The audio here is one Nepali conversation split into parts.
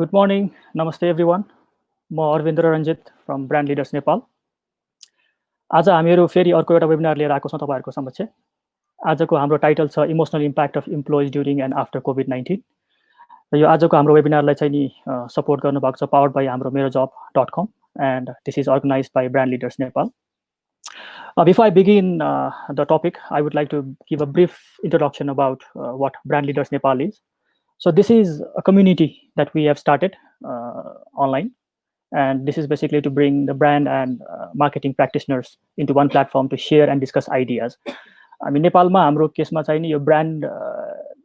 Good morning, namaste everyone. म Arvindra Ranjit from Brand Leaders Nepal. आज हामीहरू फेरि अर्को एउटा वेबिनार लिएर आएको छौँ तपाईहरुको समक्ष. आजको हाम्रो टाइटल छ emotional impact of employees during and after COVID-19. र यो आजको हाम्रो वेबिनारलाई चाहिँ नि सपोर्ट गर्नुभएको छ पावर्ड बाइ हाम्रो MeroJob.com and this is organized by Brand Leaders Nepal. Before I begin the topic, I would like to give a brief introduction about what Brand Leaders Nepal is. So this is a community that we have started online, and this is basically to bring the brand and marketing practitioners into one platform to share and discuss ideas. I mean, नेपालमा हाम्रो केसमा चाहिँ नि यो ब्रान्ड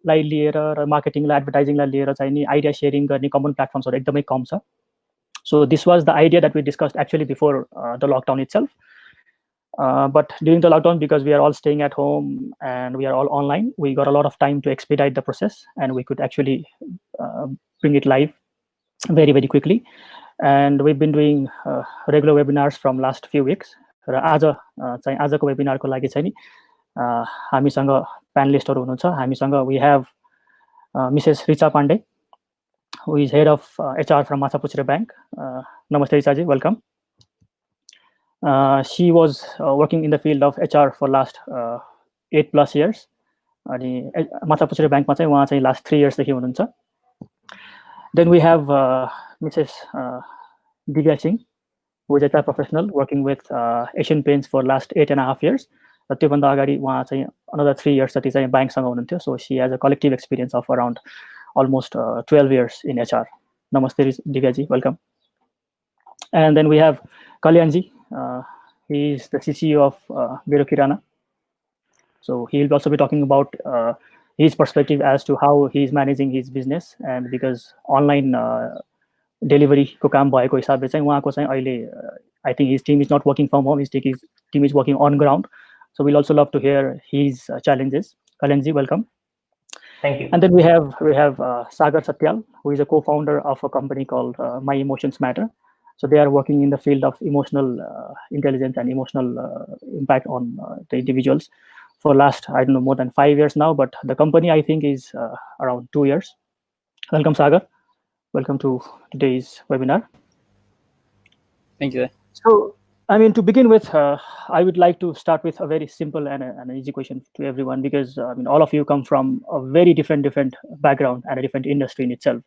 लाई लिएर र मार्केटिङलाई एडभर्टाइजिङलाई लिएर चाहिँ नि आइडिया शेयरिङ गर्ने कमन प्लेटफर्म्सहरु एकदमै कम छ. So this was the idea that we discussed actually before the lockdown itself. But during the lockdown, because we are all staying at home and we are all online, we got a lot of time to expedite the process, and we could actually bring it live very, very quickly. And we've been doing regular webinars from last few weeks. र आजको वेबिनारको लागि चाहिँ नि हामीसँग प्यानलिस्टहरु हुनुहुन्छ. हामीसँग we have Mrs. Richa Pandey, who is head of HR from Machapuchre Bank. Namaste Richa ji, welcome. She was working in the field of HR for last 8+ years. अनि Machapuchre Bank मा चाहिँ उहाँ चाहिँ last 3 years देखि हुनुहुन्छ. Then we have Mrs. Divya Singh, who is a HR professional working with Asian Paints for last 8.5 years. र त्योभन्दा अगाडि उहाँ चाहिँ another 3 years जति चाहिँ बैंकसँग हुनुहुन्थ्यो. So she has a collective experience of around almost 12 years in HR. Namaste Divya ji, welcome. And then we have Kalyan ji. He is the CCO of MeroKirana. So he will also be talking about his perspective as to how he is managing his business, and because online delivery को काम भएको हिसाबले चाहिँ उहाँको चाहिँ अहिले I think his team is not working from home, his team is working on ground. So we'll also love to hear his challenges. Kalyan ji, welcome. Thank you. And then we have Sagar Satyal, who is a co-founder of a company called My Emotions Matter. So they are working in the field of emotional intelligence and emotional impact on the individuals for last, I don't know, more than 5 years now, but the company I think is around 2 years. Welcome, Sagar. Welcome to today's webinar. Thank you. So, I mean, to begin with, I would like to start with a very simple and an easy question to everyone, because I mean, all of you come from a very different background and a different industry in itself.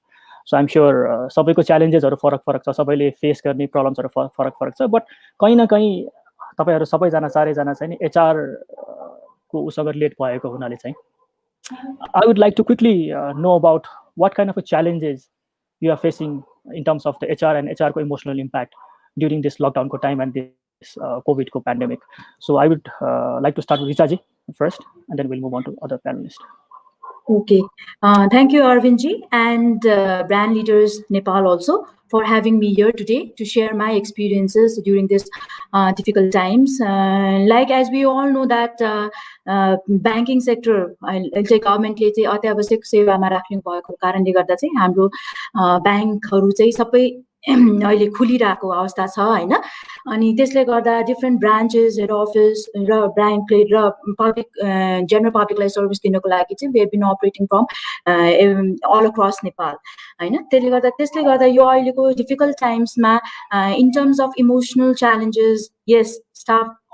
So I'm sure सबैको challengesहरु फरक छ, सबैले फेस गर्ने प्रब्लम्सहरु फरक छ, बट कहीं न कहीं तपाईहरु सबैजना चारैजना चाहिँ नि HR को उसँग रिलेट भएको हुनाले चाहिँ I would like to quickly know about what kind of challenges you are facing in terms of the HR and HR को emotional impact during this lockdown को time and this COVID को pandemic. So I would like to start with Richa ji first, and then we'll move on to other panelists. Okay, thank you, Arvind ji, and Brand Leaders Nepal also for having me here today to share my experiences during this difficult times. Like as we all know that banking sector, I'll say government-ले चाहिँ अत्यावश्यक सेवामा राख्नु भएको कारणले गर्दा चाहिँ हाम्रो बैंकहरु चाहिँ सबै अहिले खुलिरहेको अवस्था छ हैन. अनि त्यसले गर्दा डिफरेन्ट ब्रान्चेस, हेड अफिस र ब्याङ्कले र पब्लिक जनरल पब्लिकलाई सर्भिस दिनको लागि चाहिँ we have been operating from all across Nepal हैन. त्यसले गर्दा यो अहिलेको डिफिकल्ट टाइम्समा in terms of emotional challenges, yes,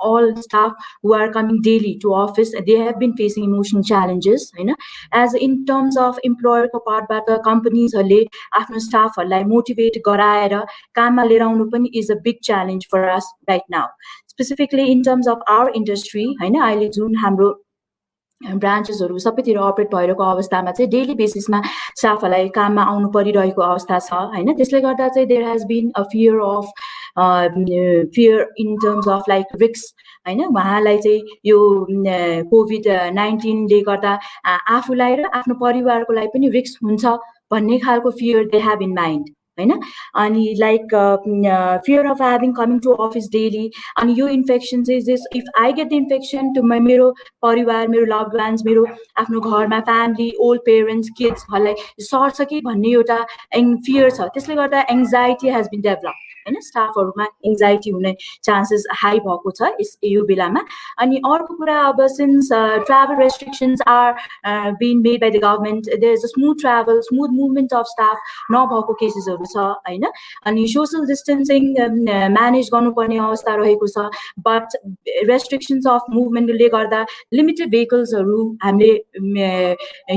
all staff who are coming daily to office, they have been facing emotional challenges, as in terms of employer ko part बाट companies हरले आफ्नो staff हरलाई motivate गराएर काममा लिएर आउनु पनि is a big challenge for us right now, specifically in terms of our industry हैन. अहिले जुन हाम्रो ब्रान्चेसहरु सबैतिर अपरेट भइरहेको अवस्थामा चाहिँ डेली बेसिसमा स्टाफहरुलाई काममा आउनु परिरहेको अवस्था छ हैन. त्यसले गर्दा चाहिँ there has been a fear in terms of like risks हैन. उहाँलाई चाहिँ यो COVID-19 ले गर्दा आफुलाई र आफ्नो परिवारको लागि पनि रिस्क हुन्छ भन्ने खालको fear they have in mind हैन. अनि like fear of having coming to office daily, अनि यो infection is this, if I get the infection to मेरो परिवार, मेरो loved ones, मेरो आफ्नो घरमा family, old parents, kids हरुलाई सर्छ कि भन्ने एउटा fear छ. त्यसले गर्दा anxiety has been developed हैन स्टाफहरुमा एंजाइटी हुने चान्सेस हाई भएको छ यो बेलामा अनि अर्को कुरा अब since travel restrictions are being made by the government there is a smooth movement of staff नभएको केसेसहरु छ हैन अनि सोशल डिस्टेन्सिङ म्यानेज गर्नुपर्ने अवस्था रहेको छ बट रेस्ट्रिक्शन्स अफ मुभमेन्टले गर्दा लिमिटेड भेहिकल्सहरु हामीले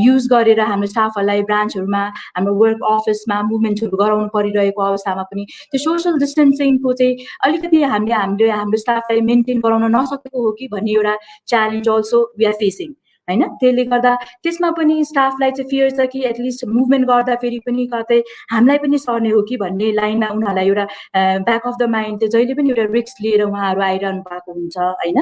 युज गरेर हाम्रो स्टाफहरुलाई ब्रान्चहरुमा हाम्रो वर्क अफिसमा मुभमेन्टहरु गराउनु परिरहेको अवस्थामा पनि त्यो सोशल डिस्टेन्सिङको चाहिँ अलिकति हाम्रो स्टाफलाई मेन्टेन गराउन नसकेको हो कि भन्ने एउटा challenge also we are facing हैन त्यसले गर्दा त्यसमा पनि स्टाफलाई चाहिँ फियर छ कि एटलिस्ट मुभमेन्ट गर्दा फेरि पनि कतै हामीलाई पनि सर्ने हो कि भन्ने लाइनमा उनीहरूलाई एउटा ब्याक अफ द माइन्ड चाहिँ जहिले पनि एउटा रिस्क लिएर उहाँहरू आइरहनु भएको हुन्छ हैन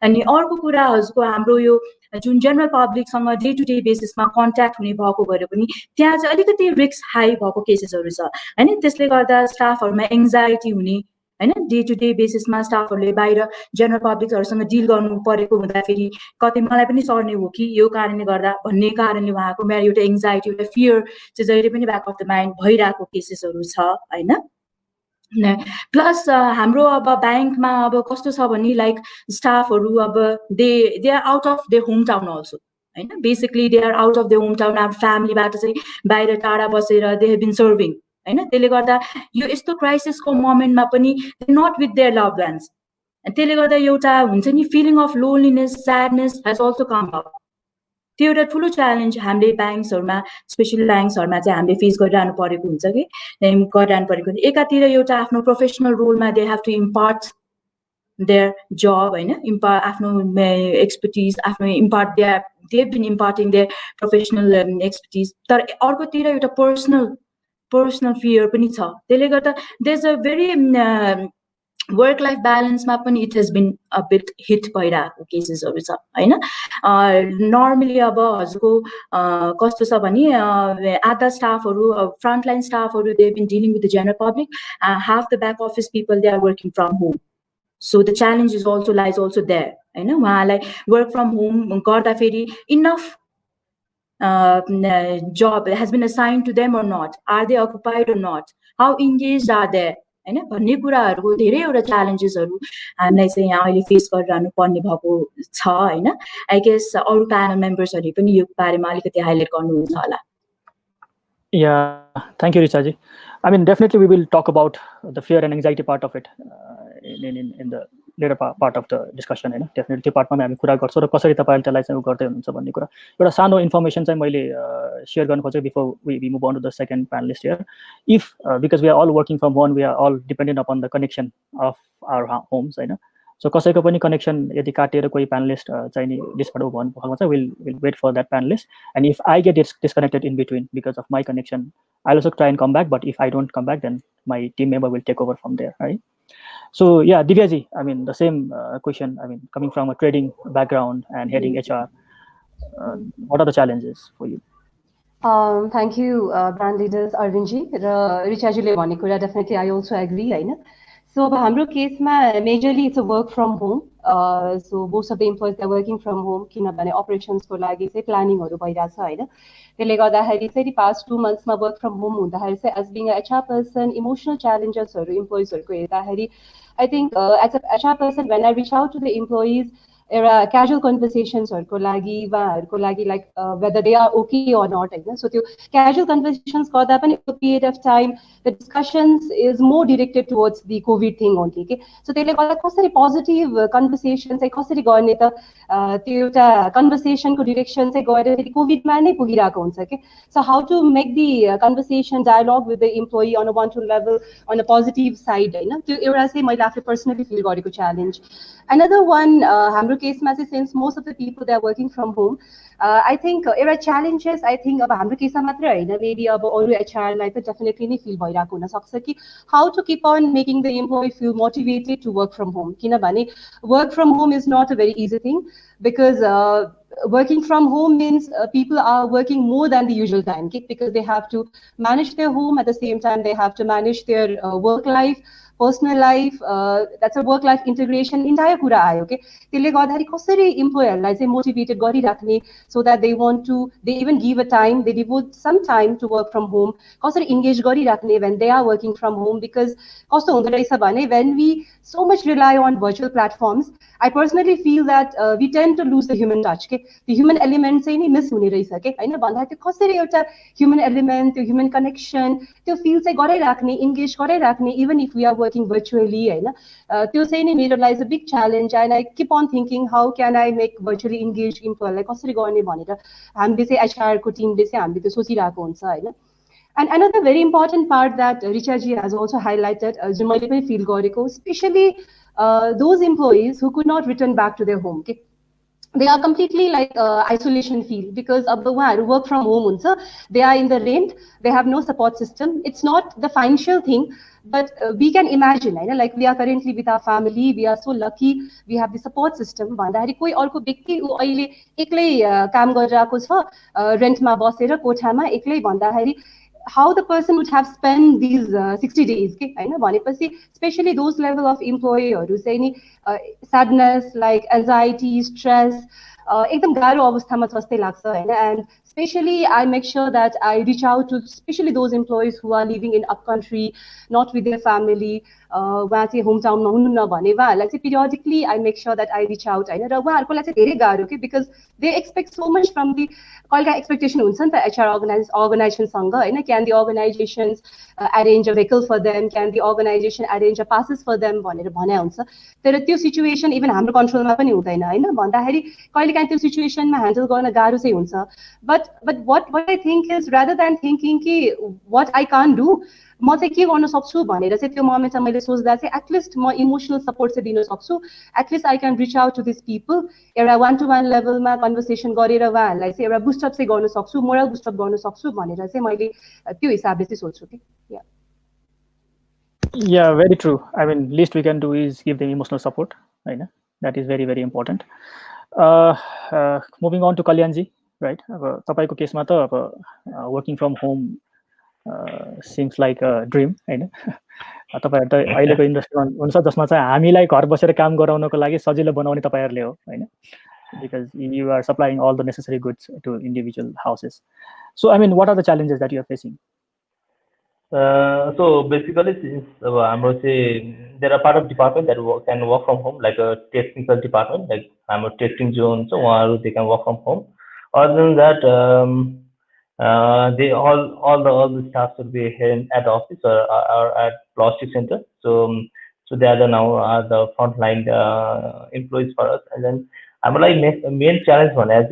अनि अर्को कुरा हजुरको हाम्रो यो जुन जनरल पब्लिकसँग डे टु डे बेसिसमा कन्ट्याक्ट हुने भएको भएर पनि त्यहाँ चाहिँ अलिकति रिस्क हाई भएको केसेसहरू छ हैन त्यसले गर्दा स्टाफहरुमा एंजाइटी हुने हैन डे टु डे बेसिसमा स्टाफहरुले बाहिर जनरल पब्लिकहरुसँग डिल गर्नु परेको हुँदाखेरि कतै मलाई पनि सर्ने हो कि यो कारणले गर्दा भन्ने कारणले उहाँको एउटा एंजाइटी एउटा फियर चाहिँ जहिले पनि ब्याक अफ द माइन्ड भइरहेको केसेसहरू छ हैन प्लस हाम्रो अब बैंकमा अब कस्तो छ भने लाइक स्टाफहरु अब they are out of their home town also हैन basically they are out of their home town आफ्नो फ्यामिलीबाट चाहिँ बाहिर टाढा बसेर दे हेभ बीन सर्भिङ हैन त्यसले गर्दा यो यस्तो क्राइसिसको मोमेन्टमा पनि not with their loved ones त्यसले गर्दा एउटा हुन्छ नि feeling of loneliness sadness has also come up त्यो एउटा ठुलो च्यालेन्ज हामीले ब्याङ्क्सहरुमा स्पेशली ब्याङ्क्सहरुमा चाहिँ हामीले फेस गरिरहनु परेको हुन्छ कि गरिरहनु परेको हुन्छ एकातिर एउटा आफ्नो प्रोफेसनल रोलमा they have to impart their job हैन आफ्नो एक्सपर्टिज आफ्नो impart they have been imparting their professional expertise तर अर्कोतिर एउटा पर्सनल फियर पनि छ त्यसले गर्दा there is a very work life ब्यालेन्समा पनि it has been a bit hit भइरहेको केसेसहरू छ हैन नर्मली अब हजुरको कस्तो छ भने आधा स्टाफहरु फ्रन्टलाइन स्टाफहरु they been dealing with the general public half the back office people they are working from home so the challenge is also lies also there हैन उहाँलाई वर्क फ्रम होम गर्दाखेरि enough job has been assigned to them or not, are they occupied or not, how engaged are they हैन भन्ने कुराहरुको धेरैवटा च्यालेन्जेसहरु हामीलाई चाहिँ यहाँ अहिले फेस गरिरहनु पर्ने भएको छ हैन आई गेस अरु प्यानल मेम्बर्सहरुले पनि यो बारेमा अलिकति हाइलाइट गर्नुहुन्छ होला Yeah, thank you, Richa ji. I mean, definitely we will talk about the fear and anxiety part of it in the later part of the discussion. हैन definitely त्यो पार्टमा हामी कुरा गर्छौं र कसरी तपाईहरुले त्यसलाई चाहिँ गर्दै हुनुहुन्छ भन्ने कुरा एउटा सानो इन्फर्मेसन चाहिँ मैले शेयर गर्न खोजेको before we move on to the second panelist here. If because we are all working from home, we are all dependent upon the connection of our homes हैन सो कसैको पनि कनेक्सन यदि काटेर कोही प्यानलिस्ट चाहिँ नि लिस्टबाट भन्नु भएको छ will wait for that panelist and if I get disconnected in between because of my connection I also try and come back but if I don't come back then my team member will take over from there है so yeah Divya ji I mean the same question I mean coming from a trading background and heading HR what are the challenges for you? Thank you, brand leaders Arvindji. Richa ji le bhane kura definitely I also agree हैन So हाम्रो केसमा majorly it's a work from home. So most of the employees are working from home किनभने operations को लागि चाहिँ planning हरु भइराछ हैन त्यसले गर्दाखेरि चाहिँ past 2 months मा work from home हुँदाखेरि चाहिँ as being a HR person emotional challenges हरु employees हरुको हेर्दाखेरि I think as a HR person when I reach out to the employees एउटा casual conversations हरुको लागि उहाँहरुको लागि like whether they are okay or not हैन so त्यो casual conversations गर्दा पनि a period of time the discussions is more directed towards the covid thing only के so त्यसले गर्दा कसरी positive conversation चाहिँ कसरी गर्ने त त्यो एउटा conversation को direction चाहिँ गएर फेरि covid मा नै पुगिरहेको हुन्छ के so how to make the conversation dialogue with the employee on a one to level on a positive side हैन त्यो एउटा चाहिँ मैले आफै personally feel गरेको challenge another one हाम्रो केसमा चाहिँ since most of the people they are working from home I think एउटा challenges I think अब हाम्रो केसमा मात्र हैन maybe अब अरु HR लाई त definitely नै feel भइराको हुन सक्छ कि how to keep on making the employee feel motivated to work from home किनभने work from home is not a very easy thing because working from home means people are working more than the usual time because they have to manage their home at the same time they have to manage their work life personal life, that's a work-life integration, entire कुरा आयो के त्यसले गर्दाखेरि कसरी इम्प्लोयरलाई चाहिँ मोटिभेटेड गरिराख्ने so that they want to, they even give a time, they devote some time to work from home, कसरी engage गरिराख्ने when they are working from home, because कस्तो हुँदो रहेछ भने when we so much rely on virtual platforms, I personally feel that we tend to lose the human touch के the human element चाहिँ नि मिस हुने रहेछ के हैन भन्दाखेरि त्यो कसरी एउटा human element, त्यो human connection, त्यो feel चाहिँ गराइराख्ने, engage गराइराख्ने even if we are working virtually हैन त्यो चाहिँ नि मेरो लागि is a big challenge, and I keep on thinking how can I make virtually engaged employee लाई कसरी गर्ने भनेर हामीले चाहिँ HR को टिमले चाहिँ हामीले त्यो सोचिरहेको हुन्छ हैन. And another very important part that Richa ji has also highlighted, जुन मैले पनि feel गरेको, especially those employees who could not return back to their home. Okay? They are completely like isolation feel because of the one work from home हुन्छ, they are in the rent, they have no support system. It's not the financial thing, but we can imagine, right? Like we are currently with our family, we are so lucky, we have the support system. भन्दाखेरि कोही अर्को व्यक्ति उ अहिले एक्लै काम गरिरहेको छ रेन्टमा बसेर कोठामा एक्लै भन्दाखेरि how the person would have spent these 60 days के हैन भनेपछि especially those level of employeeहरु चाहिँ नि sadness like anxiety, stress एकदम गाह्रो अवस्थामा जस्तै लाग्छ हैन. And especially I make sure that I reach out to especially those employees who are living in upcountry, not with their family, वहाँ चाहिँ होम टाउनमा हुनुहुन्न भने उहाँहरूलाई चाहिँ periodically I make sure that I reach out हैन र उहाँहरुको लागि चाहिँ धेरै गाह्रो के because they expect so much from the कहिलेका expectation हुन्छ नि त HR organization सँग हैन. Can the organizations arrange a vehicle for them, can the organization arrange a passes for them भनेर भने हुन्छ, तर त्यो सिचुएसन इभन हाम्रो कन्ट्रोलमा पनि हुँदैन हैन भन्दाखेरि कहिलेकाहीँ त्यो सिचुएसनमा ह्यान्डल गर्न गाह्रो चाहिँ हुन्छ. but what I think is rather than thinking कि what I can't do, म चाहिँ के गर्न सक्छु भनेर चाहिँ त्यो मोमेन्टमा मैले सोच्दा चाहिँ एटलिस्ट म इमोसनल सपोर्ट चाहिँ दिन सक्छु, at least I can reach out to this people, एउटा 1-to-1 लेभलमा कन्भर्सेसन गरेर उहाँहरूलाई चाहिँ एउटा बुस्टअप चाहिँ गर्न सक्छु, मोरल बुस्टअप गर्न सक्छु भनेर चाहिँ मैले त्यो हिसाबले चाहिँ सोच्छु कि. Yeah, very true. I mean, least we can do is give them emotional support. Right? That is very, very important. Moving on to Kalyanji, right? तपाईको केसमा त working from home seems like a dream, हैन. तपाईहरु त अहिलेको इन्डस्ट्रीमा हुन्छ जसमा चाहिँ हामीलाई घर बसेर काम गराउनको लागि सजिलो बनाउने तपाईहरुले हो, हैन. Because you are supplying all the necessary goods to individual houses. So, I mean, what are the challenges that you are facing? So basically, since there are part of department that can work from home, like a technical department, like I'm a testing zone, so they can work from home. Other than that, they all the staff will be here at the office or at logistic center. So they are now the frontline employees for us. And then I'm like main challenge one as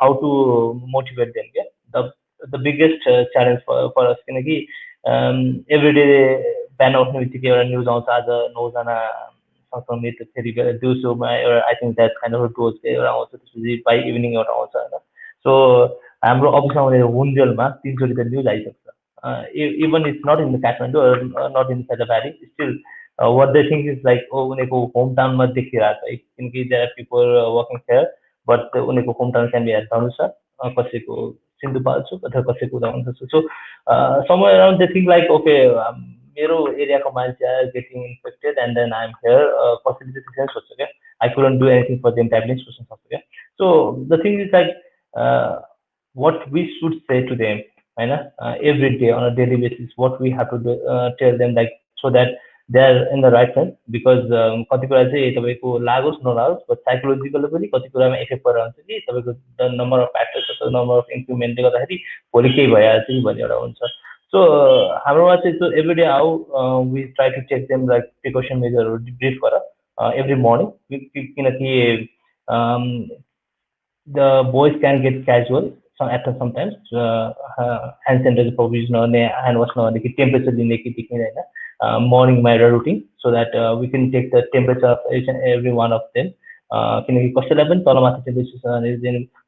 how to motivate them. Yeah, the biggest challenge for us every day ban out news also as a do so I think that kind of goes also by evening or also. So हाम्रो अफिसमा हुन्जेलमा 300 त news आइसक्छ, even it's not in the Kathmandu or not inside the valley, still what they think is like उनीको होम टाउनमा देखिरहेछ किनकि there are people working here but उनीको home town can be at Dhanusha, कसैको सिन्धुपाल्चोक अथवा कसैको उदाहरण. So somewhere around they think like okay मेरो एरियाको मान्छे are getting infected and then I'm here, possibly this is सोच्छ के I couldn't do anything for them type सोच्न सक्छ के. So the thing is like what we should say to them, every day on a daily basis, what we have to do, tell them like so that they are in the right sense, because कति कुरा चाहिँ तपाईको लागोस् नलागोस् but psychological पनि कति कुरामा इफेक्ट परेर हुन्छ कि तपाईको the number of factors or the number of increment ले गर्दाखेरि भोलि केही भइहाल्छ कि भन्ने एउटा हुन्छ. So हाम्रोमा चाहिँ so every day how we try to take them like precaution measure brief गर every morning किनकि the boys can get casual sometimes hand sanitizer provision or hand wash or temperature morning myra routine so that we can take the temperature of each and every one of them. Then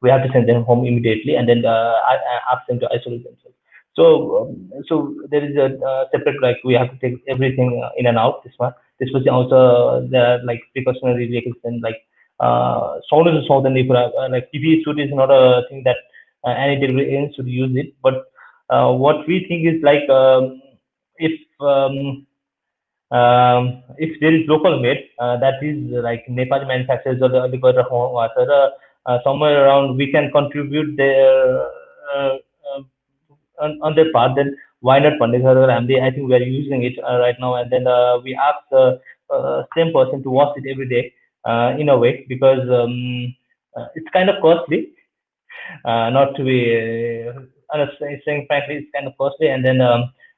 we have to send them home immediately and then ask them to isolate themselves. So there is a separate, like we have to take everything in and out. This was also there are like precautionary vehicles and like like PPE suit is not a thing that any delivery agent should use it, but what we think is like if if there is local made, that is like Nepali manufacturers or somewhere around we can contribute their on their part, then why not Pandit Ramdev? I think we are using it right now, and then we ask the same person to wash it every day in a way, because it's kind of costly, not to be saying frankly, it's kind of costly, and then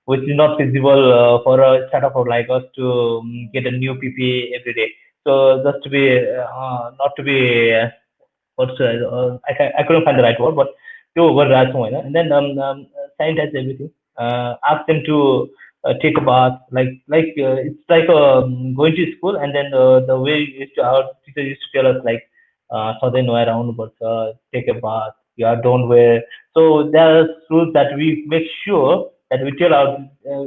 which is not feasible for a startup like us to get a new PPA every day. So just to be not to be what's I couldn't find the right word, but to override someone, and then sanitize everything. Ask them to take a bath, it's like going to school, and then the way our teacher used to tell us, like Southern around, but take a bath, yeah, don't wear. So there are rules that we make sure that we tell our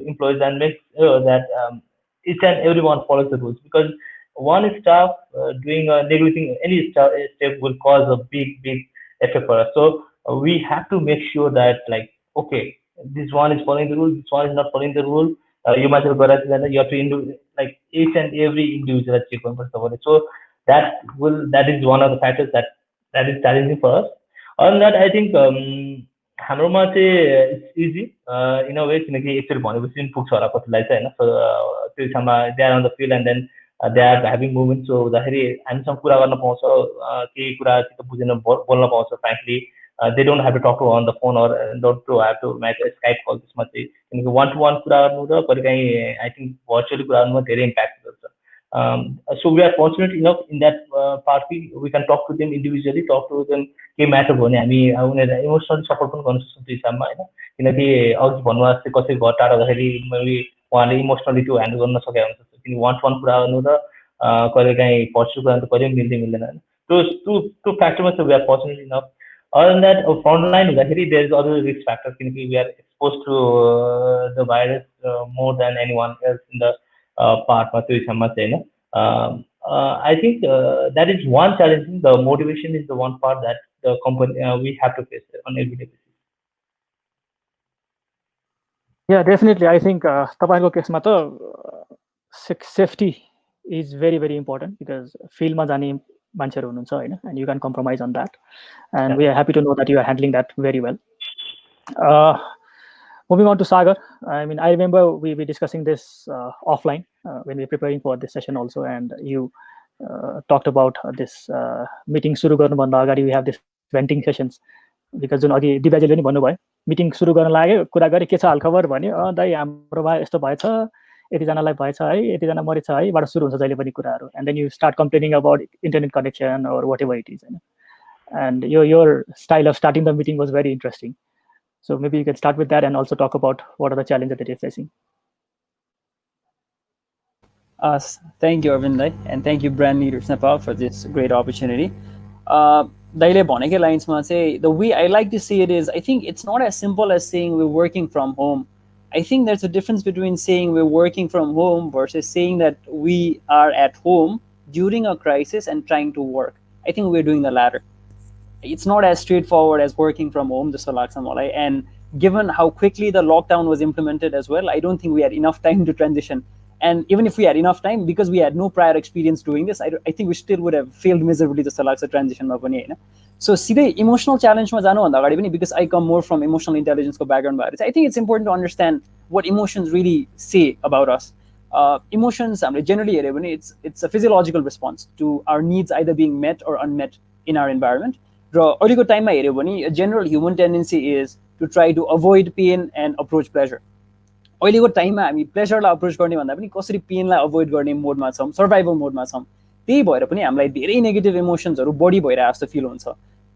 employees and make sure that each and everyone follows the rules, because one staff doing neglecting any step will cause a big effect for us. So we have to make sure that, like, okay, this one is following the rule, this one is not following the rule. You might have got you have to like each and every individual check one person about it. So that is one of the factors that is challenging for us. Other than that, I think हाम्रोमा चाहिँ it's easy in a way, किनकि एकचोटि भनेपछि पनि पुग्छ होला कतिलाई चाहिँ होइन. सो त्यो ठाउँमा they are on the field and then they are having movement. So हुँदाखेरि हामीसँग कुरा गर्न पाउँछ, केही कुरा चाहिँ बुझेन बोल्न पाउँछ frankly. They don't have to talk to on the phone or don't to have to make Skype call. त्यसमा चाहिँ किनकि वान टु वान कुरा गर्नु र कहिलेकाहीँ आई थिङ्क भर्चुअली कुरा गर्नुमा धेरै इम्प्याक्ट गर्छ. So we are fortunate enough in that part. We can talk to them individually, talk to them के म्याटर भयो भने हामी उनीहरूलाई इमोसनली सपोर्ट पनि गर्न सक्छौँ त्यो हिसाबमा होइन. किनकि अघि भन्नु जस्तै कसै घर टाढा हुँदाखेरि मैले उहाँले इमोसनली त्यो ह्यान्डल गर्न सकेको हुन्छ. किनकि वान टु वान कुरा गर्नु र कहिलेकाहीँ पर्सुअल कुरा त कहिले पनि मिल्दैन होइन. त्यो फ्याक्टरमा चाहिँ we are fortunate enough. Other than that front line हुँदाखेरि there is other risk factor, किनकि we are exposed to the virus more than anyone else in the पार्टमा त्यो हिसाबमा चाहिँ होइन. I think that is one challenge. The motivation is the one part that the company we have to face on every day basis. Yeah, definitely. I think तपाईँको केसमा त safety is very important, because फिल्डमा जाने मान्छेहरू हुनुहुन्छ होइन, and you can compromise on that, and we are happy to know that you are handling that very well. Moving on to Sagar, I mean, I remember we were discussing this offline when we were preparing for this session also, and you talked about this meeting सुरु गर्नुभन्दा अगाडि we have this venting sessions, because जुन अघि दिव्याजीले पनि भन्नुभयो मिटिङ सुरु गर्न लाग्यो, कुरा गरे के छ हालखबर भन्यो, दाइ हाम्रोमा यस्तो भएछ, यतिजनालाई भएछ है, यतिजना मरेछ है, बाट सुरु हुन्छ जहिले पनि कुराहरू, and then you start complaining about internet connection or whatever it is, and your style of starting the meeting was very interesting. So maybe you can start with that and also talk about what are the challenges that you're facing. Thank you, Arvind, and thank you, Brand Leaders Nepal, for this great opportunity. Daile bhaneke lines ma say, the way I like to see it is, I think it's not as simple as saying we're working from home. I think there's a difference between saying we're working from home versus saying that we are at home during a crisis and trying to work. I think we're doing the latter. It's not as straightforward as working from home, and given how quickly the lockdown was implemented as well, I don't think we had enough time to transition. And even if we had enough time, because we had no prior experience doing this, I think we still would have failed miserably the transition. So see emotional challenge, because I come more from emotional intelligence background, I think it's important to understand what emotions really say about us. Emotions, generally, it's a physiological response to our needs either being met or unmet in our environment. अहिलेको टाइममा हेऱ्यो भने a general human tendency is to try to avoid pain and approach pleasure. अहिलेको टाइममा हामी प्लेजरलाई अप्रोच गर्ने भन्दा पनि कसरी पेनलाई अभोइड गर्ने मोडमा छौँ, सर्भाइभल मोडमा छौँ. त्यही भएर पनि हामीलाई धेरै नेगेटिभ इमोसन्सहरू बढी भइरहेको जस्तो फिल हुन्छ.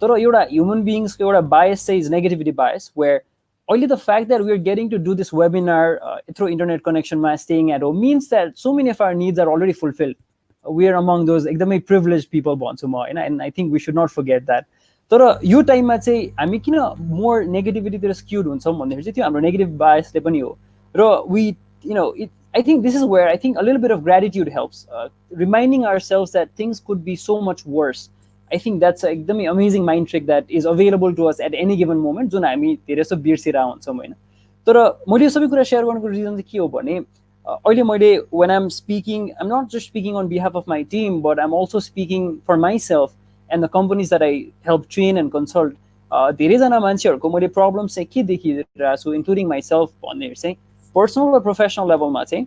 तर एउटा ह्युमन बिइङ्सको एउटा बायस चाहिँ इज नेगेटिभिटी बायस, वेयर अहिले the fact that we are getting to do this webinar through internet कनेक्सनमा staying at home means that so many of our needs are already fulfilled. We are among those एकदमै प्रिभिलेज पिपल भन्छु म होइन, and I think we should not forget that. तर यो टाइममा चाहिँ हामी किन मोर नेगेटिभिटीतिर स्क्युड हुन्छौँ भन्दाखेरि चाहिँ त्यो हाम्रो नेगेटिभ बायसले पनि हो. र I think this is where I think a little bit of gratitude helps, reminding ourselves that things could be so much worse. I think that's an amazing mind trick that is available to us at any given moment. जुन हामी धेरै जस्तो बिर्सिरहेको हुन्छौँ होइन. तर मैले यो सबै कुरा सेयर गर्नुको रिजन चाहिँ के हो भने when I'm speaking, I'm not just speaking on behalf of my team, but I'm also speaking for myself and the companies that I help train and consult. धेरैजना मान्छेहरूको मैले प्रब्लम चाहिँ के देखिरहेको छु इन्क्लुडिङ माइसेल्फ भन्दाखेरि चाहिँ पर्सनल र प्रोफेसनल लेभलमा चाहिँ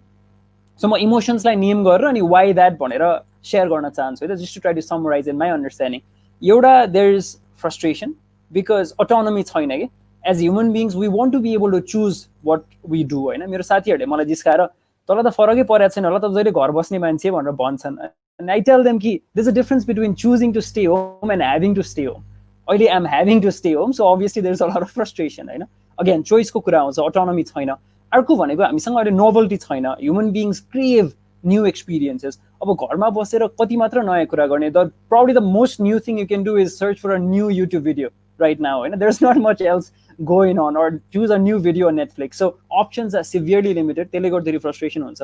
सो म इमोसन्सलाई नेम गरेर अनि वाइ द्याट भनेर सेयर गर्न चाहन्छु है त just to try to summarise in my understanding एउटा there is frustration because autonomy छैन कि as human beings we want to be able to choose what we do होइन मेरो साथीहरूले मलाई जिस्काएर तँलाई त फरकै परेको छैन होला त जहिले घर बस्ने मान्छे भनेर भन्छन् एन्ड आई टेल देम कि there is a difference between choosing to stay home and having to stay home अहिले I am having to stay home so obviously there is a lot of frustration होइन अगेन चोइसको कुरा आउँछ अटोनोमी छैन अर्को भनेको हामीसँग अहिले नोभल्टी छैन human beings crave new experiences अब घरमा बसेर कति मात्र नयाँ कुरा गर्ने the proudly the most new thing you can do is search for a new YouTube video right now होइन there is not much else going on or choose a new video on Netflix so options are severely limited त्यसले गर्दाखेरि फ्रस्ट्रेसन हुन्छ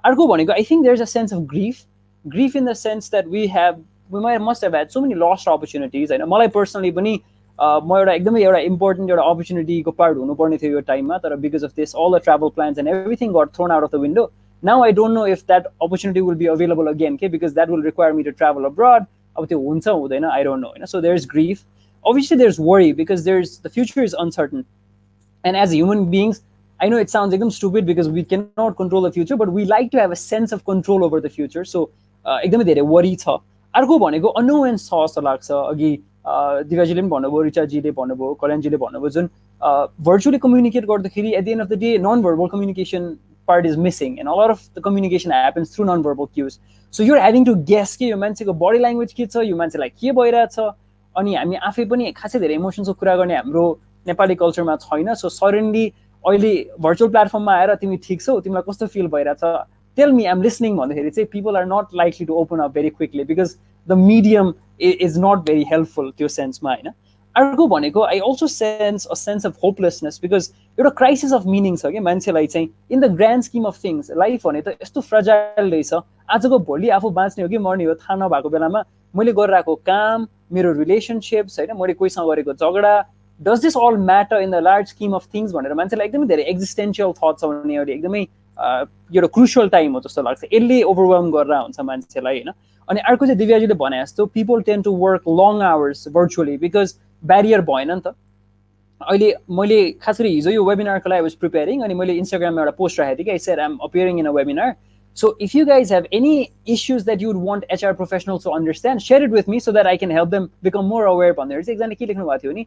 अर्को भनेको I think there is a sense of grief in the sense that we must have had so many lost opportunities होइन मलाई पर्सनली पनि म एउटा एकदमै एउटा इम्पोर्टेन्ट एउटा अपर्च्युनिटीको पार्ट हुनुपर्ने थियो यो टाइममा तर because of this all the travel plans and everything got thrown out of the window now I don't know if that opportunity will be available again के because that will require me to travel abroad अब त्यो हुन्छ हुँदैन आई डोन्ट नो होइन so there is grief obviously there's worry because the future is uncertain and as human beings I know it sounds एकदम stupid because we cannot control the future but we like to have a sense of control over the future so एकदमै धेरै worry छ अर्को भनेको अनोएन्स छ जस्तो लाग्छ अघि दिव्याजीले पनि भन्नुभयो रिचाजीले भन्नुभयो कल्याणजीले भन्नुभयो जुन भर्चुअली कम्युनिकेट गर्दाखेरि at the end of the day non verbal communication part is missing and a lot of the communication happens through non verbal cues so you're having to guess के यो मान्छेको बडी ल्याङ्ग्वेज के छ यो मान्छेलाई के भइरहेछ अनि हामी आफै पनि खासै धेरै इमोसन्सको कुरा गर्ने हाम्रो नेपाली कल्चरमा छैन सो सडनली अहिले भर्चुअल प्लेटफर्ममा आएर तिमी ठिक छौ तिमीलाई कस्तो फिल भइरहेछ टेल मी आइम लिसनिङ भन्दाखेरि चाहिँ people are not likely to open up very quickly because the medium is not very helpful त्यो सेन्समा होइन अर्को भनेको I also sense a sense of hopelessness because एउटा क्राइसिस अफ मिनिङ छ कि मान्छेलाई चाहिँ in the grand scheme of things life भने त यस्तो फ्रजाइल रहेछ आजको भोलि आफू बाँच्ने हो कि मर्ने हो थाहा नभएको बेलामा मैले गरिरहेको काम मेरो रिलेसनसिप्स होइन मैले कोहीसँग गरेको झगडा does this all matter in the large scheme of things भनेर मान्छेलाई एकदमै धेरै एक्जिस्टेन्सियल थट्स आउने अहिले एकदमै एउटा क्रुसियल टाइम हो जस्तो लाग्छ यसले ओभरवेल्म गरेर हुन्छ मान्छेलाई होइन अनि अर्को चाहिँ दिव्याजीले भने जस्तो people tend to work long hours virtually because barrier भएन नि त अहिले मैले खास गरी हिजो यो वेबिनारको लागि आई वाज प्रिपेयरिङ अनि मैले इन्स्टाग्राममा एउटा पोस्ट राखेको थिएँ कि I said I am appearing in a webinar So if you guys have any issues that you would want HR professionals to understand, share it with me so that I can help them become more aware upon there. एकजना के लेख्नु भएको थियो नि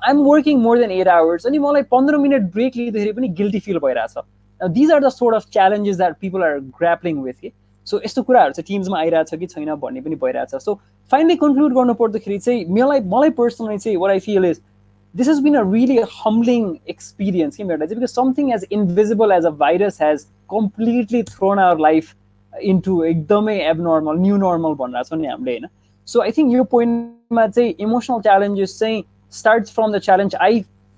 I'm working more than 8 hours अनि मलाई 15 मिनट ब्रेक लिँदाखेरि पनि गिल्टी फिल भइरहेछ these are the sort of challenges that people are grappling with so यस्तो कुराहरू चाहिँ टिम्समा आइरहेछ कि छैन भन्ने पनि भइरहेछ सो फाइनली कन्क्लुड गर्नु पर्दाखेरि चाहिँ मलाई पर्सनली चाहिँ what I feel is this has been a really humbling experience because something as invisible as a virus has completely thrown our life into ekdamai abnormal new normal bhanra chha ni hamle हैन so I think your point ma chai emotional challenges say starts from the challenge I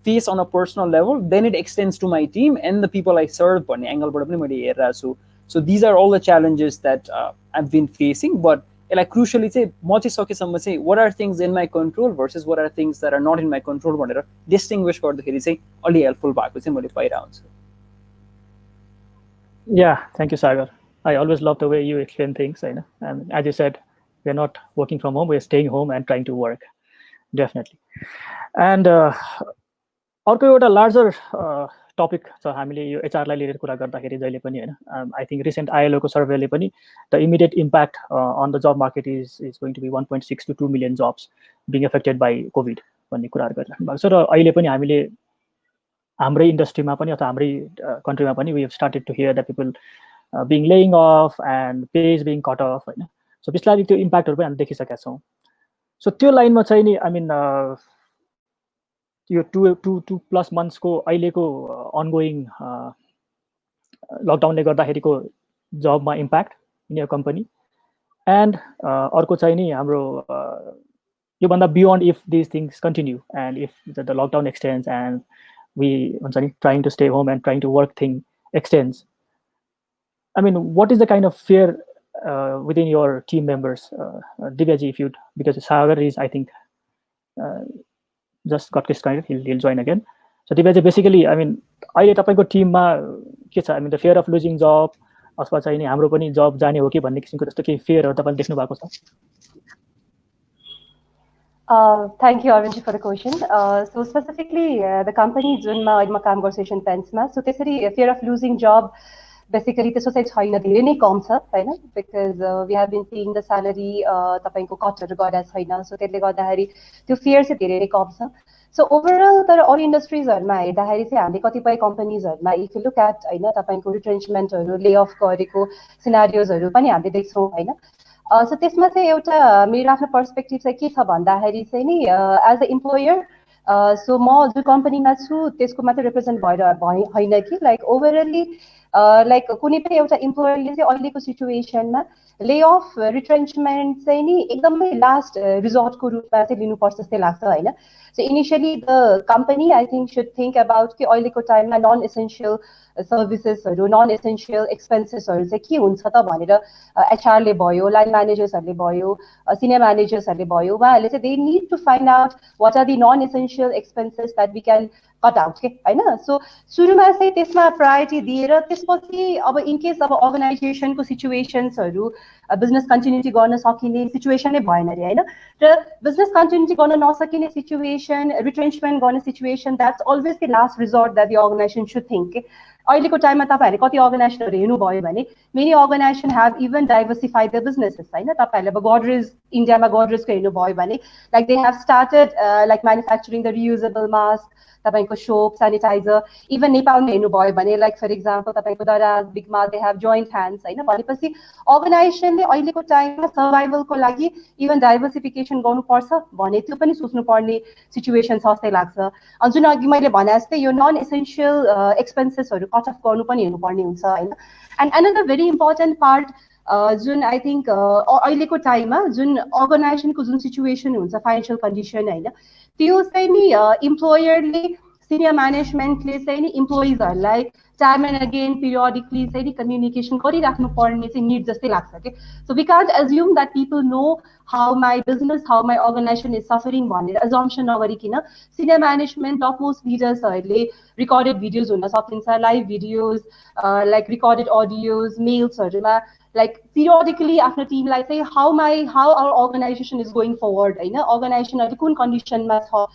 face on a personal level then it extends to my team and the people I serve भन्ने angle बाट पनि मैले हेरेर छु so these are all the challenges that I've been facing but यसलाई क्रुसियली चाहिँ म चाहिँ सकेसम्म चाहिँ what are things in my control versus what are things that are not in my control भनेर डिस्टिङ्ग्विस गर्दाखेरि चाहिँ अलि हेल्पफुल भएको चाहिँ मैले पाइरहेको हुन्छु Yeah, thank you, Sagar. I always love the way you explain things. And as you said, we're not working from home, we're staying home and trying to work. Definitely. And अर्को एउटा लार्जर टपिक छ हामीले यो एचआरलाई लिएर कुरा गर्दाखेरि जहिले पनि हैन आई थिंक रिसेन्ट आईएलओको सर्वेले पनि the immediate impact on the job market is going to be 1.6 to 2 million jobs being affected by Covid भन्ने कुराहरू गरिराख्नु भएको छ र अहिले पनि हामीले हाम्रै इन्डस्ट्रीमा पनि अथवा हाम्रै कन्ट्रीमा पनि we have started to hear the people being laying off and pay is being cut off हैन सो बिस्तारै त्यो इम्प्याक्टहरू पनि हामी देखिसकेका छौँ सो त्यो लाइनमा चाहिँ नि आई मिन यो 2+ monthsको अहिलेको अनगोइङ लकडाउनले गर्दाखेरिको जबमा impact in your company and अर्को चाहिँ नि हाम्रो योभन्दा beyond if this things continue and if the lockdown extends and we हुन्छ नि trying to stay home and trying to work thing extends I mean what is the kind of fear within your team members Divyaji if you because Sagar is I think just got disconnected he'll join again so Divyaji basically I mean अहिले तपाईको टिममा के छ, द फियर अफ लुजिङ जब अथवा चाहिँ नि हाम्रो पनि जब जाने हो कि भन्ने किसिमको त्यस्तो केही फियरहरू तपाईँले देख्नु भएको छ? Thank you, Arvind, for the question. So specifically, the company जुनमा अहिले म काम गर्छु एसियन पेन्ट्समा, सो त्यसरी fear of losing job basically त्यस्तो चाहिँ छैन, धेरै नै कम छ हैन, because we have been seeing the salary तपाईँको कटहरू गरेर छैन, सो त्यसले गर्दाखेरि त्यो फियर चाहिँ धेरै नै कम छ. सो ओभरअल तर अरू इन्डस्ट्रिजहरूमा हेर्दाखेरि चाहिँ हामीले कतिपय कम्पनीजहरूमा इफ यु लुक एट हैन तपाईँको रिट्रेन्चमेन्टहरू, ले अफ गरेको सिनारियोजहरू पनि हामीले देख्छौँ हैन. सो त्यसमा चाहिँ एउटा मेरो आफ्नो पर्सपेक्टिभ चाहिँ के छ भन्दाखेरि चाहिँ नि एज अ इम्प्लोयर, सो म जुन कम्पनीमा छु त्यसको मात्रै रिप्रेजेन्ट भएर होइन कि लाइक ओभरअली लाइक कुनै पनि एउटा इम्प्लोयरले चाहिँ अहिलेको सिचुएसनमा ले अफ रिट्रेन्चमेन्ट चाहिँ नि एकदमै लास्ट रिजोर्टको रूपमा चाहिँ लिनुपर्छ जस्तै लाग्छ होइन. So initially the company I think should think about कि अहिलेको टाइममा नन एसेन्सियल सर्भिसेसहरू, नन एसेन्सियल एक्सपेन्सेसहरू चाहिँ के हुन्छ त भनेर एचआरले भयो, लाइन म्यानेजर्सहरूले भयो, सिनियर म्यानेजर्सहरूले भयो, उहाँहरूले चाहिँ they need to find out what are the non essential expenses that we can cut out के होइन. सो सुरुमा चाहिँ त्यसमा प्रायोरिटी दिएर त्यसपछि अब इनकेस अब अर्गनाइजेसनको सिचुएसन्सहरू बिजनेस कन्टिन्युटी गर्न सकिने सिचुएसनै भएन अरे होइन, र बिजनेस कन्टिन्युटी गर्न नसकिने सिचुएसन, रिट्रेन्चमेन्ट गर्ने situation, that's always the last resort that the organisation should think के. अहिलेको टाइममा तपाईँहरूले कति अर्गनाइजेसनहरू हेर्नुभयो भने many organisation have even diversified the businesses होइन. तपाईँहरूले अब गोदरेज, इन्डियामा गोदरेजको हेर्नुभयो भने like they have started like manufacturing the reusable mask, तपाईँको सोप, सेनिटाइजर. इभन नेपालमा हेर्नुभयो भने लाइक फर इक्जाम्पल तपाईँको दराज, बिगमा, दे हेभ जोइन्ट ह्यान्ड्स होइन. भनेपछि अर्गनाइजेसनले अहिलेको टाइममा सर्भाइभलको लागि इभन डाइभर्सिफिकेसन गर्नुपर्छ भने त्यो पनि सोच्नुपर्ने सिचुएसन छ जस्तै लाग्छ. जुन अघि मैले भने जस्तै यो नन एसेन्सियल एक्सपेन्सेसहरू कट अफ गर्नु पनि हेर्नुपर्ने हुन्छ होइन. And another very important part जुन आई थिङ्क अहिलेको टाइममा जुन अर्गनाइजेसनको जुन सिचुएसन हुन्छ फाइनेन्सियल कन्डिसन होइन, त्यो चाहिँ नि इम्प्लोयरले, सिनियर म्यानेजमेन्टले चाहिँ नि इम्प्लोइजहरूलाई टाइम एन्ड अगेन पिरियोडिकली चाहिँ नि कम्युनिकेसन गरिराख्नु पर्ने चाहिँ निड जस्तै लाग्छ कि. So we can't assume that people know how my business, how my organisation is suffering भनेर एजम्सन नगरिकन सिनियर म्यानेजमेन्ट, टप मोस्ट लिडर्सहरूले रिकर्डेड भिडियोज हुन सकिन्छ, live videos, like recorded audios, मेल्सहरूमा लाइक पिरियोडिकली आफ्नो टिमलाई चाहिँ how our organisation is going forward होइन, अर्गनाइजेसन अहिले कुन कन्डिसनमा छ,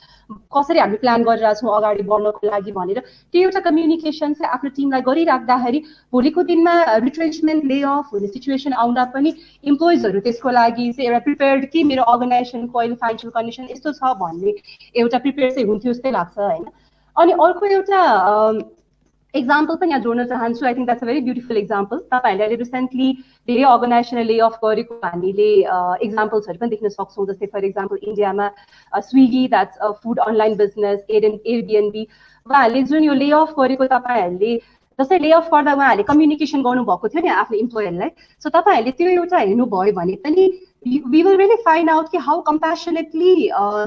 कसरी हामी प्लान गरिरहेको छौँ अगाडि बढ्नको लागि भनेर त्यो एउटा कम्युनिकेसन चाहिँ आफ्नो टिमलाई गरिराख्दाखेरि भोलिको दिनमा रिट्रेन्चमेन्ट, ले अफ हुने सिचुएसन आउँदा पनि इम्प्लोइजहरू त्यसको लागि चाहिँ एउटा प्रिपेयर्ड कि मेरो अर्गनाइजेसनको अहिले फाइनेन्सियल कन्डिसन यस्तो छ भन्ने एउटा प्रिपेयर चाहिँ हुन्थ्यो जस्तै लाग्छ होइन. अनि अर्को एउटा एक्जाम्पल पनि यहाँ जोड्न चाहन्छु. I think that's a very beautiful example. तपाईँहरूले अहिले रिसेन्टली धेरै अर्गनाइजेसनले ले अफ गरेको हामीले एक्जाम्पल्सहरू पनि देख्न सक्छौँ. जस्तै फर इक्जाम्पल इन्डियामा Swiggy, that's a food online business, Airbnb, उहाँहरूले जुन यो ले अफ गरेको तपाईँहरूले जस्तै ले अफ गर्दा उहाँहरूले कम्युनिकेसन गर्नुभएको थियो नि आफ्नो इम्प्लोयरलाई. सो तपाईँहरूले त्यो एउटा हेर्नुभयो भने पनि we will really find out कि हाउ कम्प्यासनेटली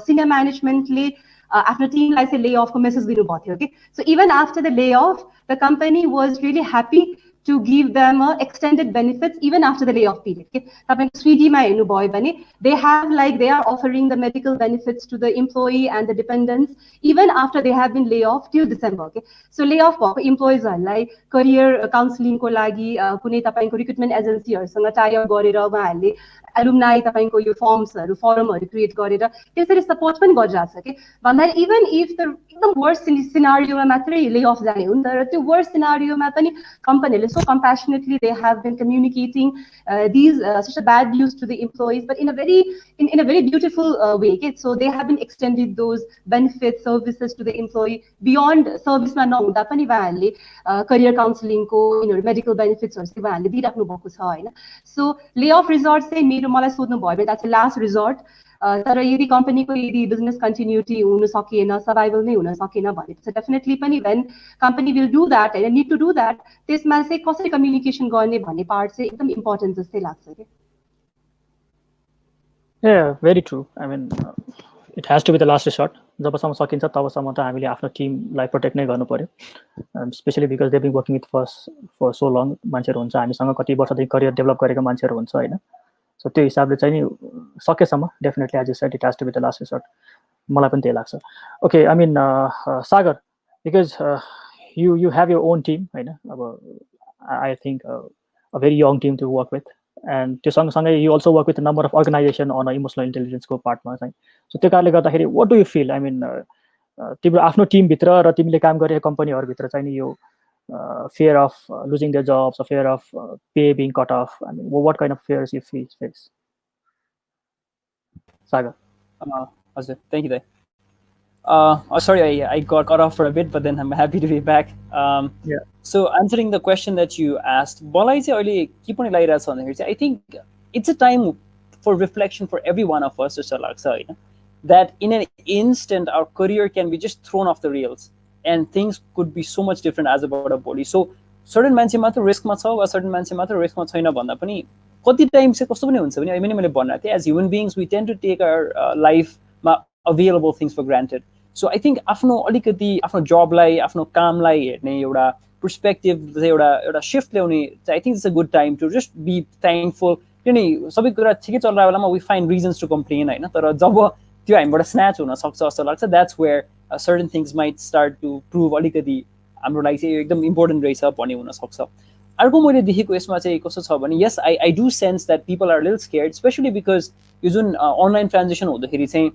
सिनियर म्यानेजमेन्टले आफ्नो टिमलाई चाहिँ ले अफको मेसेज दिनुभएको थियो कि. So even after the lay off the company was really happy to give them extended benefits even after the layoff period. Okay? तपाईँको स्विगीमा हेर्नुभयो भने they are offering the medical benefits to the employee and the dependents even after they have been laid off till December. Okay? So layoff भएको इम्प्लोइजहरूलाई करियर काउन्सिलिङको लागि कुनै तपाईँको रिक्रुटमेन्ट एजेन्सीहरूसँग टाइअप गरेर उहाँहरूले एलुमनाई तपाईँको यो फरमहरू क्रिएट गरेर त्यसरी सपोर्ट पनि गरिरहेको छ कि. भन्दाखेरि इभन इफ द एकदम वर्स्ट सिनारियोमा मात्रै ले अफ जाने हो नि त, र त्यो वर्स्ट सिनारियोमा पनि कम्पनीहरूले so compassionately they have been communicating these such a bad news to the employees, but in a very beautiful way. Okay? So they have been extended those benefits, services to the employee beyond service ma nahunda pani uहाँहरूले career counseling ko medical benefits हरु उहाँहरूले दिइराख्नु भएको छ हैन. So layoff resort चाहिँ मेरो मलाई सोध्नु भयो भने that's the last resort. तर यदि कम्पनीको यदि बिजनेस कन्टिन्युटी हुन सकिएन, सर्भाइभल नै हुन सकेन भनेपछि डेफिनेटली पनि when company will do that हैन, निड टु डु द्याट, त्यसमा चाहिँ कसरी कम्युनिकेसन गर्ने भन्ने पार्ट चाहिँ एकदम इम्पोर्टेन्ट जस्तै लाग्छ के. Yeah, very true. I mean, it has to be the last resort. जबसम्म सकिन्छ तबसम्म त हामीले आफ्नो टिमलाई प्रोटेक्ट नै गर्नु पर्यो, specially because they been working with for so long. मान्छेहरू हुन्छ हामीसँग कति वर्षदेखि करियर डेभलप गरेको मान्छेहरू हुन्छ होइन. सो त्यो हिसाबले चाहिँ नि सकेसम्म definitely as you said it has to be the last resort. मलाई पनि त्यही लाग्छ. Okay, I mean Sagar, because you have your own team, होइन, अब I think a very young team to work with, and त्यो सँगसँगै you also work with a number of organization on emotional इन्टेलिजेन्सको पार्टमा चाहिँ. सो त्यो कारणले गर्दाखेरि what do you feel? I mean, तिम्रो आफ्नो टिमभित्र र तिमीले काम गरेको कम्पनीहरूभित्र चाहिँ नि यो fear of losing their jobs or fear of pay being cut off, I mean, what kind of fears you face? Sagar. Thank you, Dai. Sorry, I got cut off for a bit, but then I'm happy to be back. Yeah. So answering the question that you asked, I think it's a time for reflection for every one of us, that in an instant our career can be just thrown off the rails and things could be so much different as about a body. So certain मान्छे मात्र रिस्कमा छ वा certain मान्छे मात्र रिस्कमा छैन भन्दा पनि कति टाइम चाहिँ कस्तो पनि हुन्छ भने अहिले मैले भनिरहेको थिएँ, as human beings we tend to take our life-मा available things for granted. So I think आफ्नो अलिकति आफ्नो जबलाई आफ्नो कामलाई हेर्ने एउटा पर्सपेक्टिभ चाहिँ एउटा शिफ्ट ल्याउने चाहिँ I think it's a good time to just be thankful. किनभने सबै कुरा ठिकै चलिरहेको बेलामा we find reasons to complain, होइन, तर जब त्यो हामीबाट स्न्याच हुन सक्छ जस्तो लाग्छ, that's where certain things might start to prove अलिकति हाम्रो लागि चाहिँ एकदम इम्पोर्टेन्ट रहेछ भन्ने हुन सक्छ. अर्को मैले देखेको यसमा चाहिँ कस्तो छ भने yes, I do sense that people are a little scared, especially because यो जुन अनलाइन ट्रान्जेक्सन हुँदाखेरि चाहिँ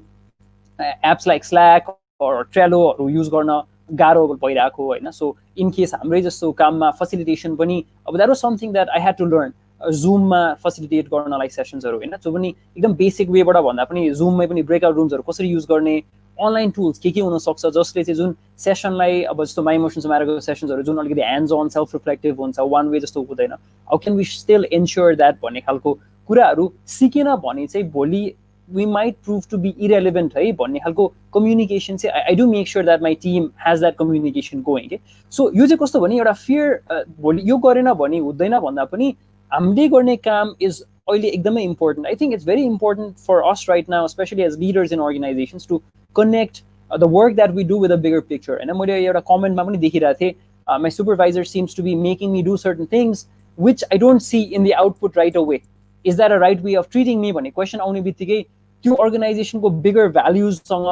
apps like Slack or Trello use गर्न गाह्रो भइरहेको, होइन. सो इन केस हाम्रै जस्तो काममा फेसिलिटेसन पनि अब that was something that I had to learn, जुममा फेसिलिटेट गर्नलाई सेसन्सहरू, होइन. सो पनि एकदम बेसिक वेबाट भन्दा पनि जुममै पनि ब्रेकआउट रुम्सहरू कसरी युज गर्ने, अनलाइन टुल्स के हुनसक्छ जसले चाहिँ जुन सेसनलाई अब जस्तो माई इमोसन्स म्याटरको सेसन्सहरू जुन अलिकति ह्यान्ड्स अन सेल्फ रिफ्लेक्टिभ हुन्छ, वान वे जस्तो हुँदैन, how can we still ensure that भन्ने खालको कुराहरू सिकेन भने चाहिँ भोलि we might prove to be irrelevant, है भन्ने खालको कम्युनिकेसन चाहिँ I do make sure that my team has that communication going, के. सो यो चाहिँ कस्तो भने एउटा फियर भोलि यो गरेन भने हुँदैन भन्दा पनि हामीले गर्ने काम इज अहिले एकदमै important. I think it's very important for us right now, specially as leaders in organisations, to connect the work that we do with a bigger picture, होइन. मैले एउटा कमेन्टमा पनि देखिरहेको थिएँ, my supervisor seems to be making me do certain things which I don't see in the output right away. Is that a right way of treating me भन्ने क्वेसन आउने बित्तिकै त्यो अर्गनाइजेसनको बिगर भ्याल्युजसँग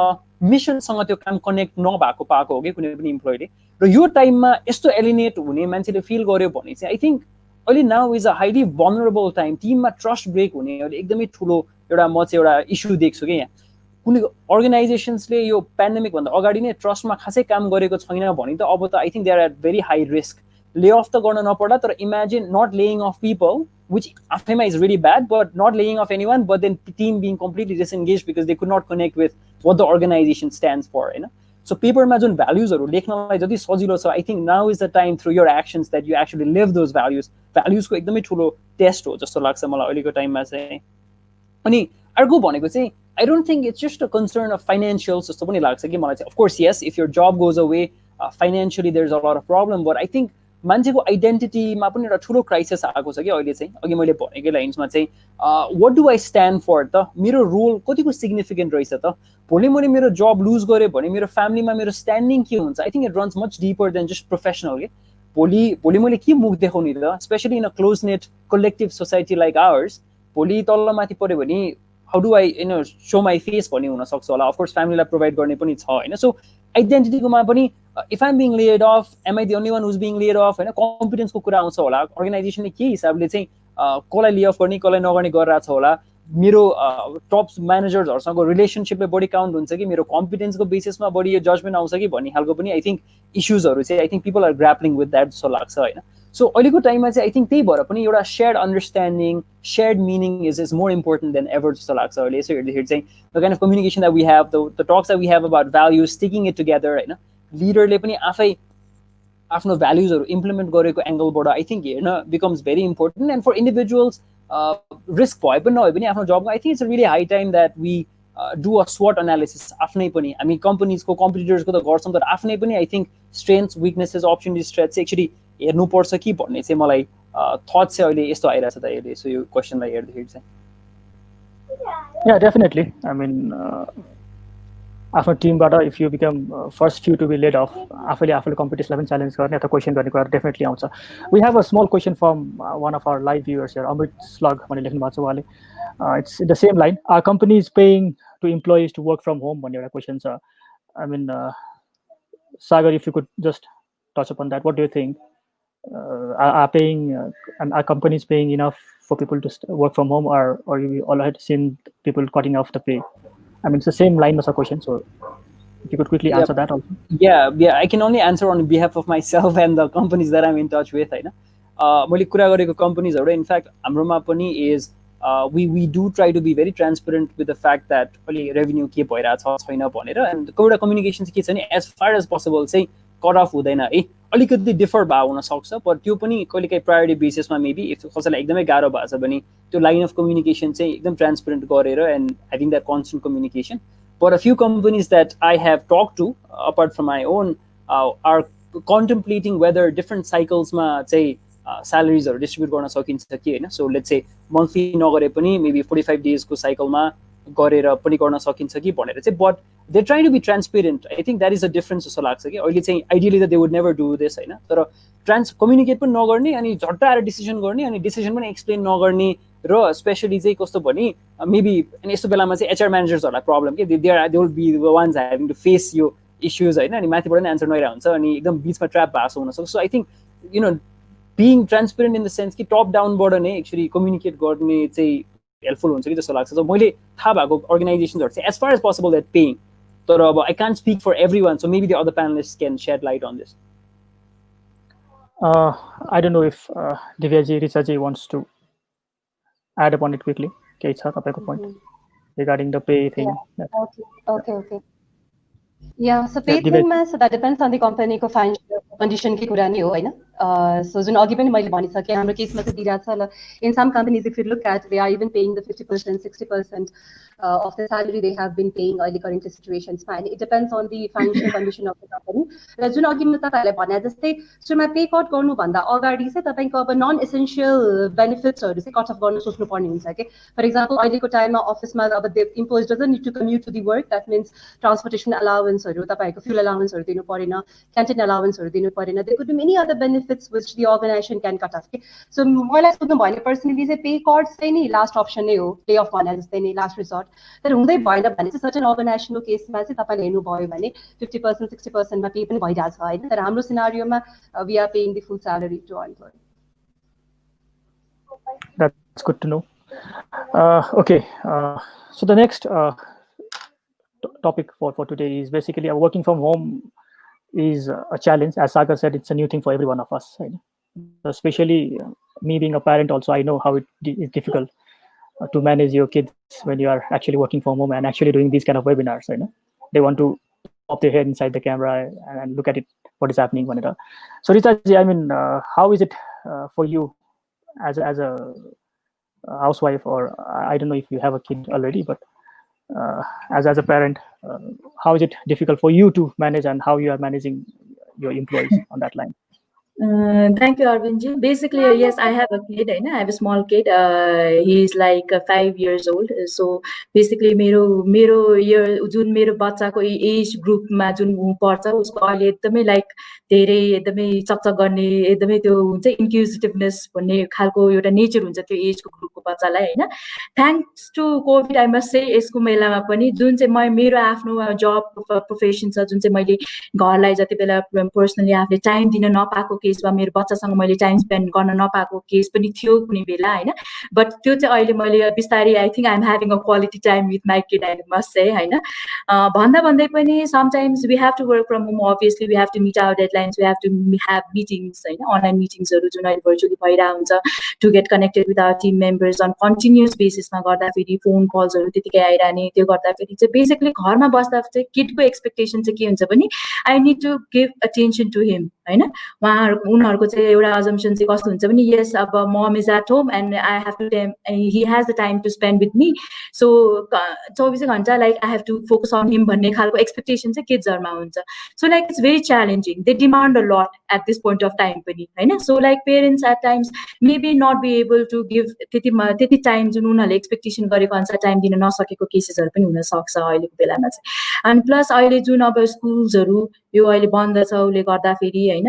मिसनसँग त्यो काम कनेक्ट नभएको पाएको हो कि कुनै पनि इम्प्लोइले. र यो टाइममा यस्तो एलिनेट हुने मान्छेले फिल गर्यो भने चाहिँ आई थिङ्क अहिले now is a highly vulnerable time. टिममा ट्रस्ट ब्रेक हुने अहिले एकदमै ठुलो एउटा म चाहिँ एउटा इस्यु देख्छु कि यहाँ कुनै अर्गनाइजेसन्सले यो पेन्डेमिकभन्दा अगाडि नै ट्रस्टमा खासै काम गरेको छैन भने त अब त I think they are at very high risk. Lay off त गर्न नपर्ला, तर imagine not laying off people, which afterma is really bad, but not laying off anyone, but then the team being completely disengaged because they could not connect with what the organization stands for, you know. So paper ma jun values haru lekhnalai jati sajilo cha, I think now is the time through your actions that you actually live those values ko ekdamai thulo test ho jasto lagcha malai अहिले को टाइममा चाहिँ. अनि अर्को भनेको चाहिँ I don't think it's just a concern of financials जस्तो पनि लाग्छ कि मलाई चाहिँ. Of course, yes, if your job goes away, financially there's a lot of problem, but I think मान्छेको आइडेन्टिटीमा पनि एउटा ठुलो क्राइसिस आएको छ कि अहिले चाहिँ. अघि मैले भनेकै लाइन्समा चाहिँ what do I stand for त, मेरो रोल कतिको सिग्निफिकेन्ट रहेछ त, भोलि मैले मेरो जब लुज गरेँ भने मेरो फ्यामिलीमा मेरो स्ट्यान्डिङ के हुन्छ. I think it runs much deeper than just professional के. भोलि मैले के मुख देखाउने त, specially in a close knit collective society like ours. भोलि तल्लोमाथि पऱ्यो भने how do I show my face भन्ने हुनसक्छ होला. अफकोर्स फ्यामिलीलाई प्रोभाइड गर्ने पनि छ, होइन. सो आइडेन्टिटीकोमा पनि if I'm being laid off, am I the only one who's being laid off, होइन. कम्पिटेन्सको कुरा आउँछ होला. अर्गनाइजेसनले के हिसाबले चाहिँ कसलाई ले अफ गर्ने कसलाई नगर्ने गरिरहेको छ होला. मेरो टप म्यानेजर्सहरूसँग रिलेसनसिपले बढी काउन्ट हुन्छ कि मेरो कम्पिटेन्सको बेसिसमा बढी यो जजमेन्ट आउँछ कि भन्ने खालको पनि आई थिङ्क इस्युजहरू चाहिँ I think people are grappling with that जस्तो लाग्छ, होइन. सो अहिलेको टाइममा चाहिँ आई थिङ्क त्यही भएर पनि एउटा shared understanding, shared meaning is more important than ever जस्तो लाग्छ अहिले. यसो हेर्दाखेरि चाहिँ the kind of communication that we have, the talks that we have about values, sticking it together, होइन. लिडरले पनि आफै आफ्नो भ्याल्युजहरू इम्प्लिमेन्ट गरेको एङ्गलबाट आई थिङ्क हेर्न becomes very important. And for individuals risk भए पनि नभए पनि आफ्नो जबमा I think it's a really high time that we do a स्वट एनालिसिस. आफ्नै पनि हामी कम्पनीजको कम्पिटिटर्सको त गर्छौँ, तर आफ्नै पनि I think strengths, weaknesses, opportunities, threats चाहिँ एक्चुली हेर्नुपर्छ कि भन्ने चाहिँ मलाई थट चाहिँ अहिले यस्तो आइरहेछ त अहिले. सो यो क्वेसनलाई हेर्दाखेरि चाहिँ Yeah, definitely. I mean, आफ्नो टिमबाट if you become first few to be laid off, आफूले कम्पिटिसनलाई पनि च्यालेन्ज गर्ने अथवा क्वेसन गर्ने कुरा डेफिनेटली आउँछ. We have a small question from one of our live viewers here, Amrit स्लग भनेर लेख्नु भएको छ उहाँले. It's the same line, our company is paying to employees to work from home भन्ने एउटा क्वेसन छ. I mean Sagar, if you could just touch upon that. What do you think? Are companies paying enough for people to work from home, or you all had seen people cutting off the pay? I mean, it's the same line as a question, so if you could quickly Yeah. answer that also. Yeah, I can only answer on behalf of myself and the companies that I'm in touch with, होइन. मैले कुरा गरेको कम्पनीजहरू इनफ्याक्ट हाम्रोमा पनि is we do try to be very transparent with the fact that अहिले रेभेन्यू के भइरहेछ छैन भनेर, एन्ड एउटा कम्युनिकेसन चाहिँ के छ भने एज फार एज पोसिबल चाहिँ कट अफ हुँदैन है, अलिकति डिफर भएको हुनसक्छ, पर त्यो पनि कहिलेकाहीँ प्रायोरिटी बेसिसमा मेबी इफ कसैलाई एकदमै गाह्रो भएको छ भने त्यो लाइन अफ कम्युनिकेसन चाहिँ एकदम ट्रान्सपेरेन्ट गरेर and having that constant communication. But a few companies that I have talked to, apart from my own, are contemplating whether different cycles ma say salaries or distribute गर्न सकिन्छ कि हैन. So let's say monthly नगरे पनि maybe 45 days को cycle मा गरेर पनि गर्न सकिन्छ कि भनेर चाहिँ, but they're trying to be transparent. I think that is a difference जस्तो लाग्छ कि अहिले चाहिँ ideally that they would never do this हैन, तर कम्युनिकेट पनि नगर्ने अनि झट्ट आएर डिसिजन गर्ने अनि डिसिजन पनि एक्सप्लेन नगर्ने र स्पेशली चाहिँ कस्तो भने मेबी अनि यस्तो बेलामा चाहिँ एचआर म्यानेजर्सहरूलाई प्रब्लम के, they will be the ones having to face यो इस्युज होइन, अनि माथिबाट नै एन्सर नआइरहेको हुन्छ अनि एकदम बिचमा ट्र्याप भएको हुनसक्छ. So I think being transparent in the sense कि टप डाउनबाट नै एक्चुली कम्युनिकेट गर्ने चाहिँ हेल्पफुल हुन्छ कि जस्तो लाग्छ. सो मैले थाहा भएको अर्गनाइजेसन्सहरू चाहिँ as far as possible that paying, तर अब I can't speak for every one, so maybe the other panellist can shed light on this. I don't know if Divyaji, Richaji wants to add upon it quickly. Okay, it's a point regarding the pay thing. Yeah. Okay. Yeah, so pay thing ma, so that depends on the company को financial condition की कुरा नहीं हो, है ना. So जुन अघि पनि मैले भनिसकेँ हाम्रो केसमा चाहिँ दिइरहेको छ ल. In some companies, if you look at, they are even paying the 50%, 60% of the salary they have been paying अहिले current situations मा. And it depends on the financial condition of the company. र जुन अघि म तपाईहरुलाई भने जस्तै सुरुमा पे कट गर्नु भन्दा अगाडि चाहिँ तपाईको अब नन एसेन्शियल बेनिफिट्सहरु चाहिँ कट अफ गर्न सोच्नु पर्ने हुन्छ के. फर एक्जाम्पल अहिलेको टाइममा अफिसमा अब the employees doesn't need to commute to the work, that means transportation अलाउन्सहरु तपाईको फ्युल अलाउन्सहरु दिनु परेन, क्यान्टिन अलाउन्सहरु दिनु परेन. There could be many other benefits which the organisation can cut off के. सो मलाई सोध्नु भयो पर्सनली चाहिँ पे कट चाहिँ नि लास्ट अप्सन नै हो, पे अफ भने जस्तै नै लास्ट रिसोर्ट. तर हुँदै भएन भने चाहिँ सर्टेन अर्गनाइजेसनको केसमा चाहिँ तपाईले हेर्नु भयो भने 50% 60% मा पे पनि भइरहेछ हैन. तर हाम्रो सिनारियोमा we are paying the full salary to our employee. That's good to know. Okay, so the next topic for today is basically working from home is a challenge. As Sagar said, it's a new thing for every one of us, right? Especially me being a parent also, I know how it is difficult to manage your kids when you are actually working from home and actually doing these kind of webinars, right? They want to pop their head inside the camera and look at it, what is happening. So Ritaji, I mean, how is it for you as a housewife, or I don't know if you have a kid already, but as a parent, how is it difficult for you to manage, and how you are managing your employees on that line? Thank you, Arvindji. Basically, yes, I have a kid. I have a small kid. He's like 5 years old. So basically, मेरो year जुन मेरो बच्चाको एज ग्रुपमा जुन पर्छ उसको अहिले एकदमै लाइक धेरै एकदमै चकचक गर्ने एकदमै त्यो हुन्छ इन्क्युजिटिभनेस भन्ने खालको एउटा नेचर हुन्छ त्यो एजको ग्रुपको बच्चालाई हैन. Thanks to Covid I must say यसको मेलामा पनि जुन चाहिँ मेरो आफ्नो जब प्रोफेसन छ जुन चाहिँ मैले घरलाई जति बेला पर्सनली आफूले टाइम दिन नपाएको केसमा मेरो बच्चासँग मैले टाइम स्पेन्ड गर्न नपाएको केस पनि थियो कुनै बेला हैन. बट त्यो चाहिँ अहिले मैले बिस्तारै I think I am having a quality time with my kid I must say हैन. भन्दै पनि sometimes we have to work from home. Obviously we have to meet our deadlines, we have to have meetings हैन, अनलाइन मिटिङ्सहरू जुन अहिले भर्चुअली भइरहेको हुन्छ to get connected with our team members on continuous बेसिसमा गर्दाखेरि फोन कल्सहरू त्यतिकै आइरहने. त्यो गर्दाखेरि चाहिँ बेसिकली घरमा बस्दा चाहिँ किडको एक्सपेक्टेसन चाहिँ के हुन्छ भने I need to give attention to him हैन. उनीहरूको चाहिँ एउटा अजम्पसन चाहिँ कस्तो हुन्छ भने यस अब mom is at home and I have to he has the time to spend with me, so 24 घण्टा like I have to focus on him भन्ने खालको एक्सपेक्टेसन चाहिँ किड्सहरूमा हुन्छ. So like it's very challenging. They demand a lot at this point of time पनि हैन. So like parents at times maybe not be able to give त्यति टाइम जुन उनीहरूले एक्सपेक्टेसन गरेको अनुसार टाइम दिन नसकेको केसेसहरू पनि हुनसक्छ अहिलेको बेलामा चाहिँ. अनि प्लस अहिले जुन अब स्कुल्सहरू यो अहिले बन्द छ उसले गर्दाखेरि हैन,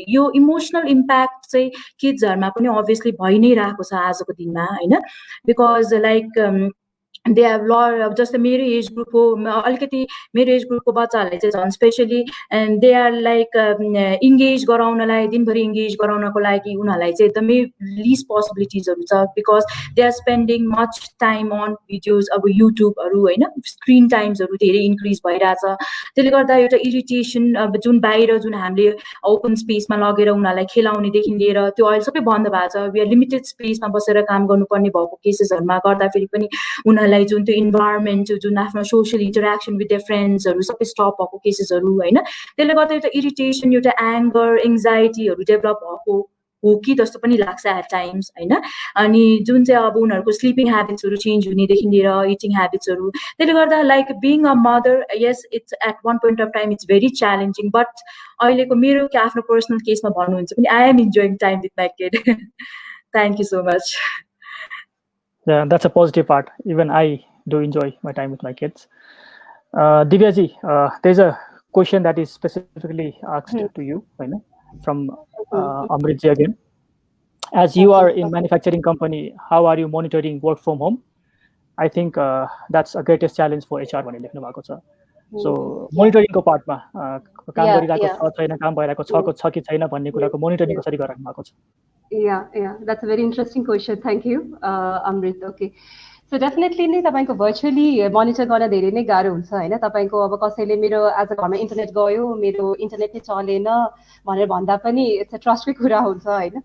यो इमोसनल इम्प्याक्ट चाहिँ किड्सहरूमा पनि अभियसली भइ नै रहेको छ आजको दिनमा हैन. Because like they have lot just the मेरो एज ग्रुपको अलिकति मेरो एज ग्रुपको बच्चाहरूले चाहिँ झन् specially and they are like engage गराउनलाई दिनभरि इङ्गेज गराउनको लागि उनीहरूलाई चाहिँ एकदमै लिस्ट पोसिबिलिटिजहरू छ because they are spending much time on videos अब युट्युबहरू होइन स्क्रिन टाइम्सहरू धेरै इन्क्रिज भइरहेछ त्यसले गर्दा एउटा इरिटेसन अब जुन बाहिर जुन हामीले ओपन स्पेसमा लगेर उनीहरूलाई खेलाउनेदेखि लिएर त्यो अहिले सबै बन्द भएको छ वी आर लिमिटेड स्पेसमा बसेर काम गर्नुपर्ने भएको केसेसहरूमा गर्दाखेरि पनि उनीहरूलाई जुन त्यो इन्भाइरोमेन्ट जुन आफ्नो सोसियल इन्टरेक्सन विथ द फ्रेन्ड्सहरू सबै स्टप भएको केसेसहरू होइन त्यसले गर्दा एउटा इरिटेसन एउटा एङ्गर एङ्जाइटीहरू डेभलप भएको हो कि जस्तो पनि लाग्छ एट टाइम्स होइन अनि जुन चाहिँ अब उनीहरूको स्लिपिङ ह्याबिट्सहरू चेन्ज हुनेदेखि लिएर इटिङ ह्याबिट्सहरू त्यसले गर्दा like being a mother yes it's at one point of time it's very challenging but अहिलेको मेरो आफ्नो पर्सनल केसमा भन्नुहुन्छ भने I am enjoying time with my kid thank you so much Yeah, that's a positive part. Even I do enjoy my time with my kids. Divyaji, there's a question that is specifically asked to you, from Amritji again. As you are in manufacturing company, how are you monitoring work from home? I think that's a greatest challenge for HR भने लेख्नु भएको छ. So monitoring को part मा काम गरिरहेको छ छैन काम भइरहेको छ कि छैन भन्ने कुराको monitoring कसरी गरिरहनु भएको छ? Yeah, that's a very interesting question. Thank you, Amrit. Okay. So definitely नै तपाईको virtually monitor गर्न धेरै नै गाह्रो हुन्छ हैन तपाईको अब कसैले मेरो आज घरमा इन्टरनेट गयो मेरो इन्टरनेट नै चलेन भनेर भन्दा पनि इट्स अ ट्रस्टकै कुरा हुन्छ हैन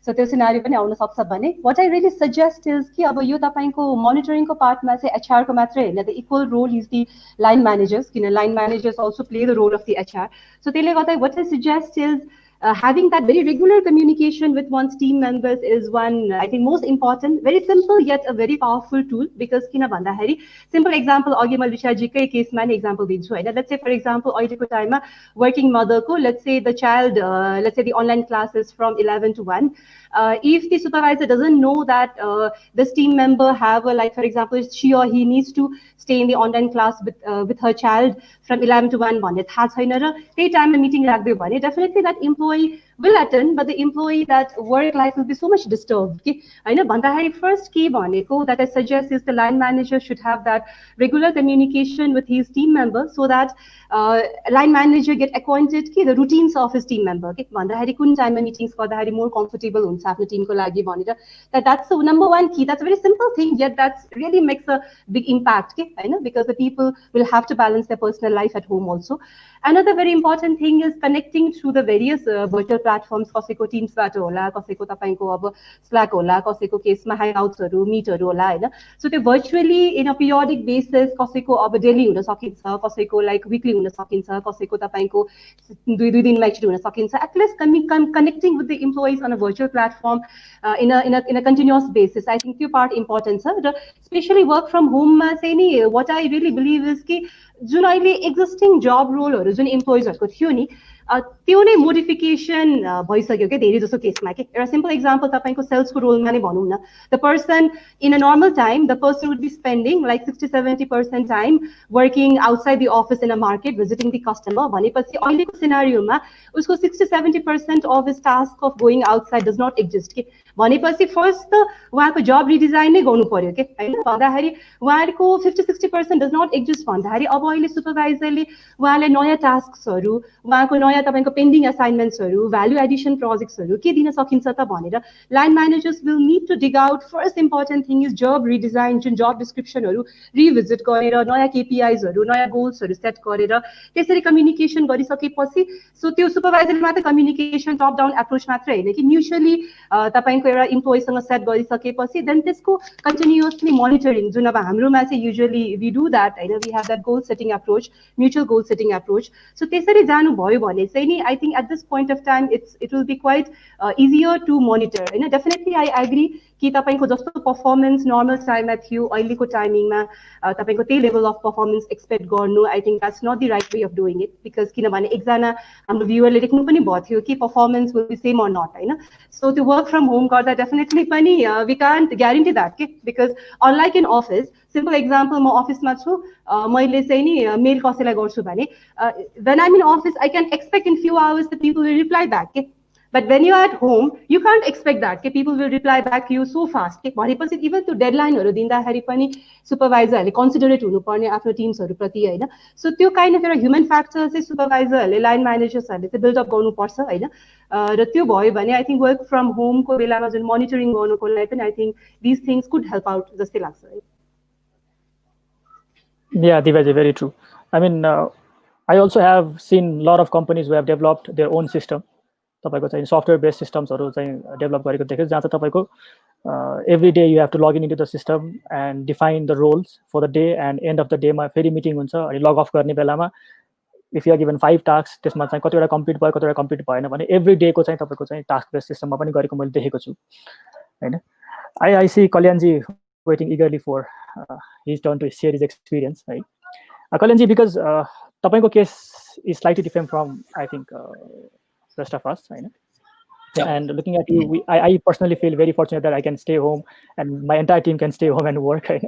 सो त्यो सिनारियो पनि आउन सक्छ भने what I really suggest is कि अब यो तपाईको मोनिटरिङको पार्टमा चाहिँ एचआर को मात्रै हैन the equal role is the line managers किन line managers also play the role of the HR so त्यसले गर्दा what I suggest is having that very regular communication with one's team members is one, I think, most important, very simple yet a very powerful tool because kina bhanda hari simple example agi ma Rishaji kai case ma example dinchu haina let's say for example अहिले को time ma working mother ko let's say the child let's say the online classes from 11 to 1 if the supervisor doesn't know that this team member have a, like for example she or he needs to stay in the online class with her child from 11 to 1 भन्ने थाहा छैन र त्यही टाइममा मिटिङ राख्दियो भने definitely that employee will attend but the employee that work life will be so much disturbed कि हैन भन्दाखेरि first के भनेको that I suggest is the line manager should have that regular communication with his team member so that line manager get acquainted कि the routines of his team member के भन्दाखेरि कुन टाइममा मिटिङ्स गर्दाखेरि more comfortable हुन्छ आफ्नो टिमको लागि भनेर that's the number one key that's a very simple thing yet that really makes a big impact के हैन because the people will have to balance their personal life at home also another very important thing is connecting through the various virtual platforms कसैको टिम्सबाट होला कसैको तपाईको अब स्ल्याक होला कसैको केसमा ह्याङआउट्सहरु मिटहरु होला हैन सो त्यो virtually in a periodic basis कसैको अब डेली हुन सकिन्छ कसैको लाइक वीकली हुन सकिन्छ कसैको तपाईको दुई दिनमा एकचोटी हुन सकिन्छ at least connecting with the employees on a virtual platform in a continuous basis I think त्यो part important छ र especially work from home मा चाहिँ नि what I really believe is कि जुन अहिले एक्जिस्टिङ जब रोलहरु जुन एम्प्लोइजहरुको थियो नि त्यो नै मोडिफिकेसन भइसक्यो के धेरै जसो केसमा के एउटा सिम्पल एक्जाम्पल तपाईको सेल्सको रोलमा नै भनौं न the person in a normal time the person would be spending like 60-70% time working outside the office in a market visiting the customer भनेपछि अहिलेको सिनारियोमा उसको 60-70% of his task of going outside does not exist के भनेपछि फर्स्ट त उहाँको जब रिडिजाइन नै गर्नु पर्यो के हैन भन्दाखेरि उहाँहरुको 50-60% डज नट एक्जिस्ट भन्दाखेरि अब अहिले सुपरभाइजरले उहाँले नयाँ टास्कहरु उहाँको नयाँ तपाईको पेन्डिङ असाइनमेन्ट्सहरु भ्यालु एडिसन प्रोजेक्ट्सहरु के दिन सकिन्छ त भनेर line managers will need to dig out first important thing is job redesign जुन जब डिस्क्रिप्सनहरु रिभिजिट गरेर नयाँ केपीआईजहरु नयाँ गोल्सहरु सेट गरेर त्यसरी कम्युनिकेसन गरिसकेपछि सो त्यो सुपरभाइजरले मात्र कम्युनिकेसन टप डाउन एप्रोच मात्र हैन कि म्युचुअली तपाईको एउटा इम्प्लोइसँग सेट गरिसकेपछि देन त्यसको कन्टिन्युअसली मोनिटरिङ जुन अब हाम्रोमा चाहिँ युजुअली वी डु दैट हैन we have that goal setting approach mutual goal setting approach so त्यसरी जानु भयो भने चाहिँ नि I think at this point of time it will be quite easier to monitor हैन डेफिनेटली आई एग्री कि तपाईको जस्तो परफर्मेन्स नर्मल टाइममा थियो अहिलेको टाइमिङमा तपाईको त्यही लेभल अफ परफर्मेन्स एक्सपेक्ट गर्नु I think that's not the right way of doing it because किनभने एकजना हाम्रो भ्युअरले लेख्नु पनि भयो थियो कि performance will be same or not हैन सो त्यो वर्क फ्रम होम गर्दा डेफिनेटली पनि वी कान्ट ग्यारेन्टी द्याट के because unlike in office simple example म अफिसमा छु मैले चाहिँ नि मेल कसैलाई गर्छु भने when I'm in office I can expect in few hours the people will reply back के But when you are at home, you can't expect that. Okay, people will reply back to you so fast. Okay, भनेपछि even to deadlineहरू दिँदाखेरि पनि सुपरभाइजरहरूले कन्सिडरेट हुनुपर्ने आफ्नो टिम्सहरूप्रति होइन. सो त्यो काइन्ड अफ एउटा ह्युमन फ्याक्टर चाहिँ सुपरभाइजरहरूले लाइन म्यानेजर्सहरूले चाहिँ बिल्डअप गर्नुपर्छ होइन. र त्यो भयो भने आई थिङ्क वर्क फ्रम होमको बेलामा जुन मोनिटरिङ गर्नुको लागि पनि I think this things could help out जस्तै लाग्छ है. Yeah, Divaji, very true. I mean, I also have seen a lot of companies who have developed their own system. तपाईँको चाहिँ सफ्टवेयर बेस्ड सिस्टम्सहरू चाहिँ डेभलप गरेको देखेँ, जहाँ चाहिँ तपाईँको every day you have to log in into the system and define the roles for the day, and end of the day मा फेरि मिटिङ हुन्छ अनि लग अफ गर्ने बेलामा if you are given 5 tasks, त्यसमा चाहिँ कतिवटा कम्प्लिट भयो कतिवटा कम्प्लिट भएन भने एभ्री डेको चाहिँ तपाईँको चाहिँ टास्क बेस्ड सिस्टममा पनि गरेको मैले देखेको छु हैन. I see Kalyanji waiting eagerly for his turn to share his experience, right? Kalyanji, because तपाईँको case is slightly different from I think rest of us, right? Yeah. And looking at you, I personally feel very fortunate that I can stay home and my entire team can stay home and work, right?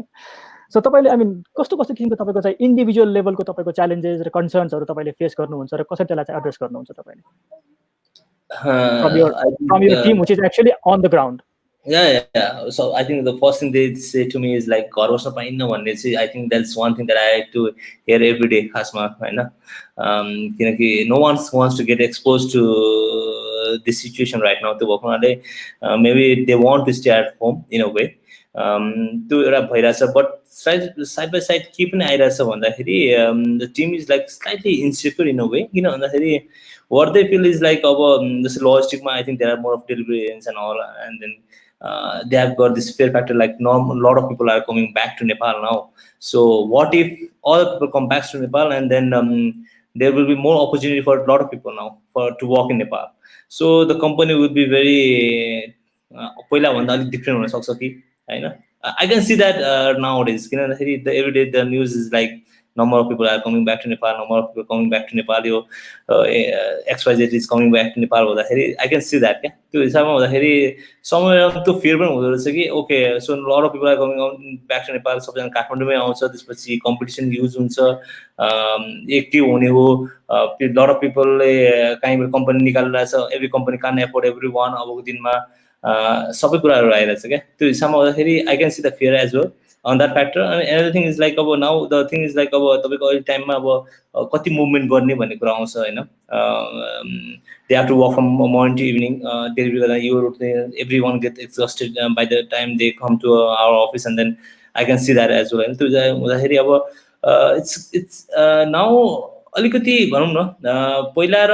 So तपाईले I mean कस्तो कस्तो किसिमको तपाईको चाहिँ इन्डिभिजुअल लेभलको तपाईको च्यालेन्जेस र कन्सर्न्सहरु तपाईले फेस गर्नुहुन्छ र कसरी त्यसलाई चाहिँ एड्रेस गर्नुहुन्छ तपाईले from your team which is actually on the ground? Yeah. So I think the first thing they say to me is like, "God was not fine." I think that's one thing that I have to hear every day. Hasma, no one wants to get exposed to this situation right now. Maybe they want to stay at home in a way. But side by side, keep an eye on the team is like slightly insecure in a way. What they feel is like this logistic. I think there are more of deliveries and all, and then they have got this fear factor. Like a lot of people are coming back to Nepal now. So what if all people come back to Nepal, and then there will be more opportunity for a lot of people now to work in Nepal. So the company would be very different. I can see that nowadays. Every day the news is like number of people are coming back to Nepal. Number of people coming back to Nepal. XYZ is coming back to Nepal. I can see that. Somewhere to fear. Okay, so a lot of people are coming back to Nepal. So this competition use active. A lot of people kind of company every company can't afford everyone. I can see the fear as well on that factor. And another thing is like now the thing is like time movement they have to walk from morning to evening. Everyone gets exhausted by the time they come to our office, and then I can see that as well. It's now alikati bhanau na पहिला र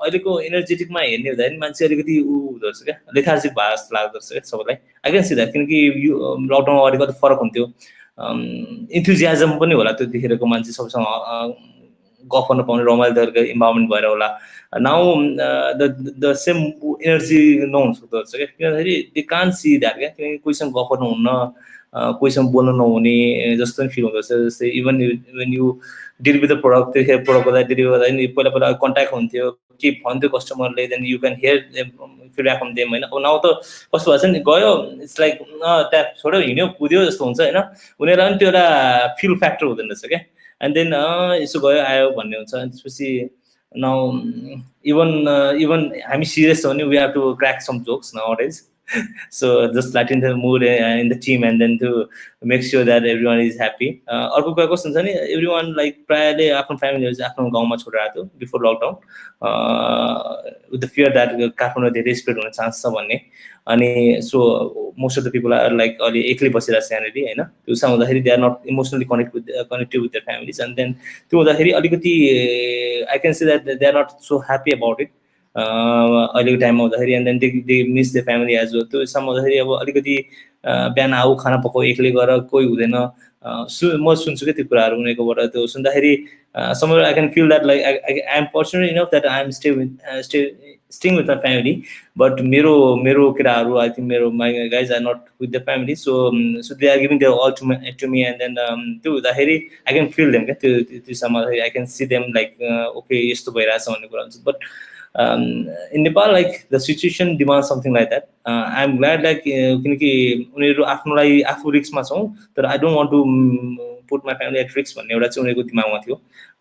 अहिलेको एनर्जेटिकमा हेर्ने हुँदा नि मान्छे अलिकति हुँदो रहेछ क्या, लेथार्जिक भए जस्तो लाग्दो रहेछ क्या सबैलाई. आई क्यान सी द्याट, किनकि यो लकडाउन अगाडि कति फरक हुन्थ्यो, इन्थुजियाजम पनि होला त्यो देखेरको मान्छे सबैसँग गफ गर्न पाउने रमाइलो तरिकाको इन्भाइरोमेन्ट भएर होला. नाउ द सेम एनर्जी नहुन सक्दो रहेछ क्या, किनभने दे कान्ट सी द्याट क्या, किनकि कोहीसँग गफ गर्नु हुन्न, कोहीसँग बोल्नु नहुने जस्तो पनि फिल हुँदो रहेछ. जस्तै even when you deal with the product, त्यतिखेर प्रोडक्ट गर्दा डेलिभर गर्दा नि पहिला कन्ट्याक्ट हुन्थ्यो, के भन्थ्यो कस्टमरले, then you can hear feedback from them होइन. अब नाउ त कस्तो भएको छ नि, गयो इट्स लाइक ट्याप छोड्यो हिँड्यो कुद्यो जस्तो हुन्छ होइन. उनीहरूलाई पनि त्यो एउटा फिल फ्याक्टर हुँदैन रहेछ क्या. एन्ड देन यसो गयो आयो भन्ने हुन्छ. त्यसपछि नाउ इभन हामी सिरियस छ भने we have to crack some jokes nowadays. So just lighten the mood in the team, and then to make sure that everyone is happy. अर्को कुरा कस्तो हुन्छ नि, everyone like प्रायले आफ्नो फ्यामिलीहरु आफ्नो गाउँमा छोडेर आएको थियो before lockdown, with the fear that Kathmandu धेरै स्प्रेड हुने चान्स छ भन्ने. अनि so most of the people are like अलि एक्लै बसिरहेको छ यहाँनिर होइन. त्यो सँग हुँदाखेरि they are not emotionally connected with their families. And then त्यो हुँदाखेरि अलिकति I can say that they are not so happy about it अहिलेको टाइममा हुँदाखेरि. And then they miss the family as well. त्यो सम्म हुँदाखेरि अब अलिकति बिहान आऊ खाना पकाऊ एक्लै गर कोही हुँदैन. म सुन्छु क्या त्यो कुराहरू उनीहरूकोबाट. त्यो सुन्दाखेरि somewhere I can feel that like I am fortunate enough that I am staying with my family, but मेरो केटाहरू आई थिङ्क मेरो my guys are not with the family. So they are giving their all to me. And then त्यो हुँदाखेरि आई क्यान फिल देम क्या. त्यो समय I can see them like okay यस्तो भइरहेछ भन्ने कुरा हुन्छ. But in Nepal, like the situation demands something like that. I'm glad like किनकि उनीहरू आफ्नोलाई आफू रिस्कमा छौँ, तर I don't want to put my family at risk भन्ने एउटा चाहिँ उनीहरूको दिमागमा थियो,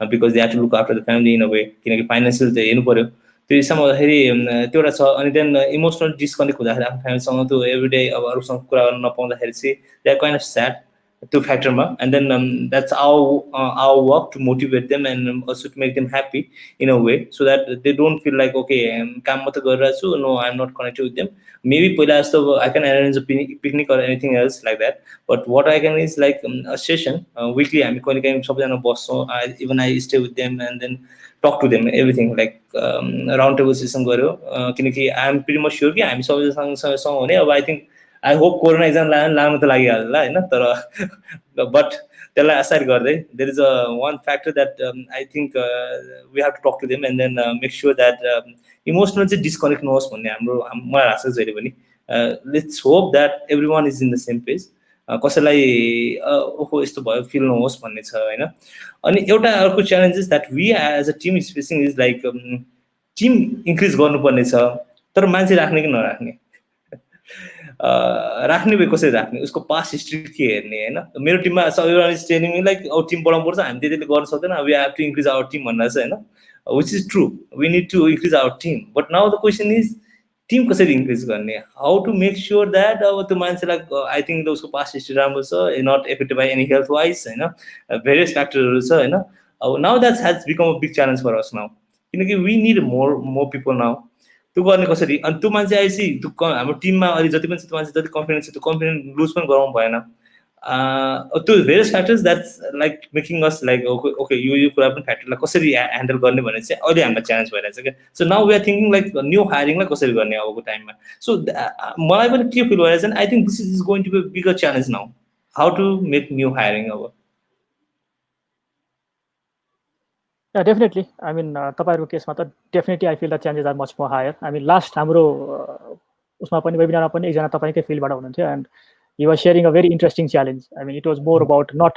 because they have to look after the family in a way. किनकि फाइनेन्शियल चाहिँ हेर्नु पर्यो. त्यो हिसाबमा हुँदाखेरि त्यो एउटा छ। अनि देन इमोसनल डिस्कनेक्ट हुँदाखेरि आफ्नो फ्यामिलीसँग त्यो एभ्रिडे अब अरूसँग कुरा गर्न नपाउँदाखेरि चाहिँ they are kind of sad त्यो फ्याक्टरमा। And then that's our work to motivate them and also to make them happy in a way so that they don't feel like okay काम मात्रै गरिरहेको छु, no I am not connected with them. Maybe पहिला जस्तो I can arrange a picnic or anything else like that, but what I can is like a session weekly हामी कहिले काहीँ सबैजना बस्छौँ, even I stay with them and then talk to them everything like round table session गऱ्यो। किनकि I am pretty much sure कि हामी सबैसँग भने अब I think I hope corona एक्जाम लाग्नु त लागिहाल्ला होइन, तर बट त्यसलाई असाइड गर्दै there is a one factor that I think we have to talk to them and then make sure that emotional चाहिँ डिस्कनेक्ट नहोस् भन्ने मलाई लाग्छ जहिले पनि। Let's hope that every one is in the same page, कसैलाई ओहो यस्तो भयो फिल नहोस् भन्ने छ होइन। अनि एउटा अर्को challenges that we as a team is facing is like team increase गर्नुपर्ने छ, तर मान्छे राख्ने कि नराख्ने, राख्ने भए कसरी राख्ने, उसको पास्ट हिस्ट्री के हेर्ने होइन। मेरो टिममा सबैजना इज टेलिङ मी लाइक अब टिम बढाउनुपर्छ, हामी त्यतिले गर्न सक्दैन, we have to increase our team भनेर चाहिँ होइन, which is true, we need to increase our team. But now the question is team कसरी इन्क्रिज गर्ने, how to make sure that अब त्यो मान्छेलाई आई थिङ्क उसको पास्ट हिस्ट्री राम्रो छ, not affected by any health wise होइन, भेरियस फ्याक्टरहरू छ होइन। अब now that has become a big challenge for us now, किनकि we need more people now. त्यो गर्ने कसरी, अनि त्यो मान्छे आएपछि त्यो हाम्रो टिममा अहिले जति पनि छ त्यो मान्छे जति कन्फिडेन्स छ त्यो कन्फिडेन्स लुज पनि गराउनु भएन। त्यो various factors that's like making us like okay यो कुरा पनि फ्याक्टरलाई कसरी ह्यान्डल गर्ने भने चाहिँ अहिले हामीलाई च्यालेन्ज भइरहेछ क्या। So now we are thinking like new हायरिङलाई कसरी गर्ने अबको टाइममा। सो मलाई पनि के फिल भइरहेछ I think this is going to be bigger challenge now, how to make new hiring अब। Yeah, definitely. I mean, तपाईँहरूको केसमा त definitely I feel the changes are much more higher. I mean, last हाम्रो उसमा पनि वेबिनारमा पनि एकजना तपाईँकै फिल्डबाट हुनुहुन्थ्यो and he was sharing a very interesting challenge. I mean it was more about not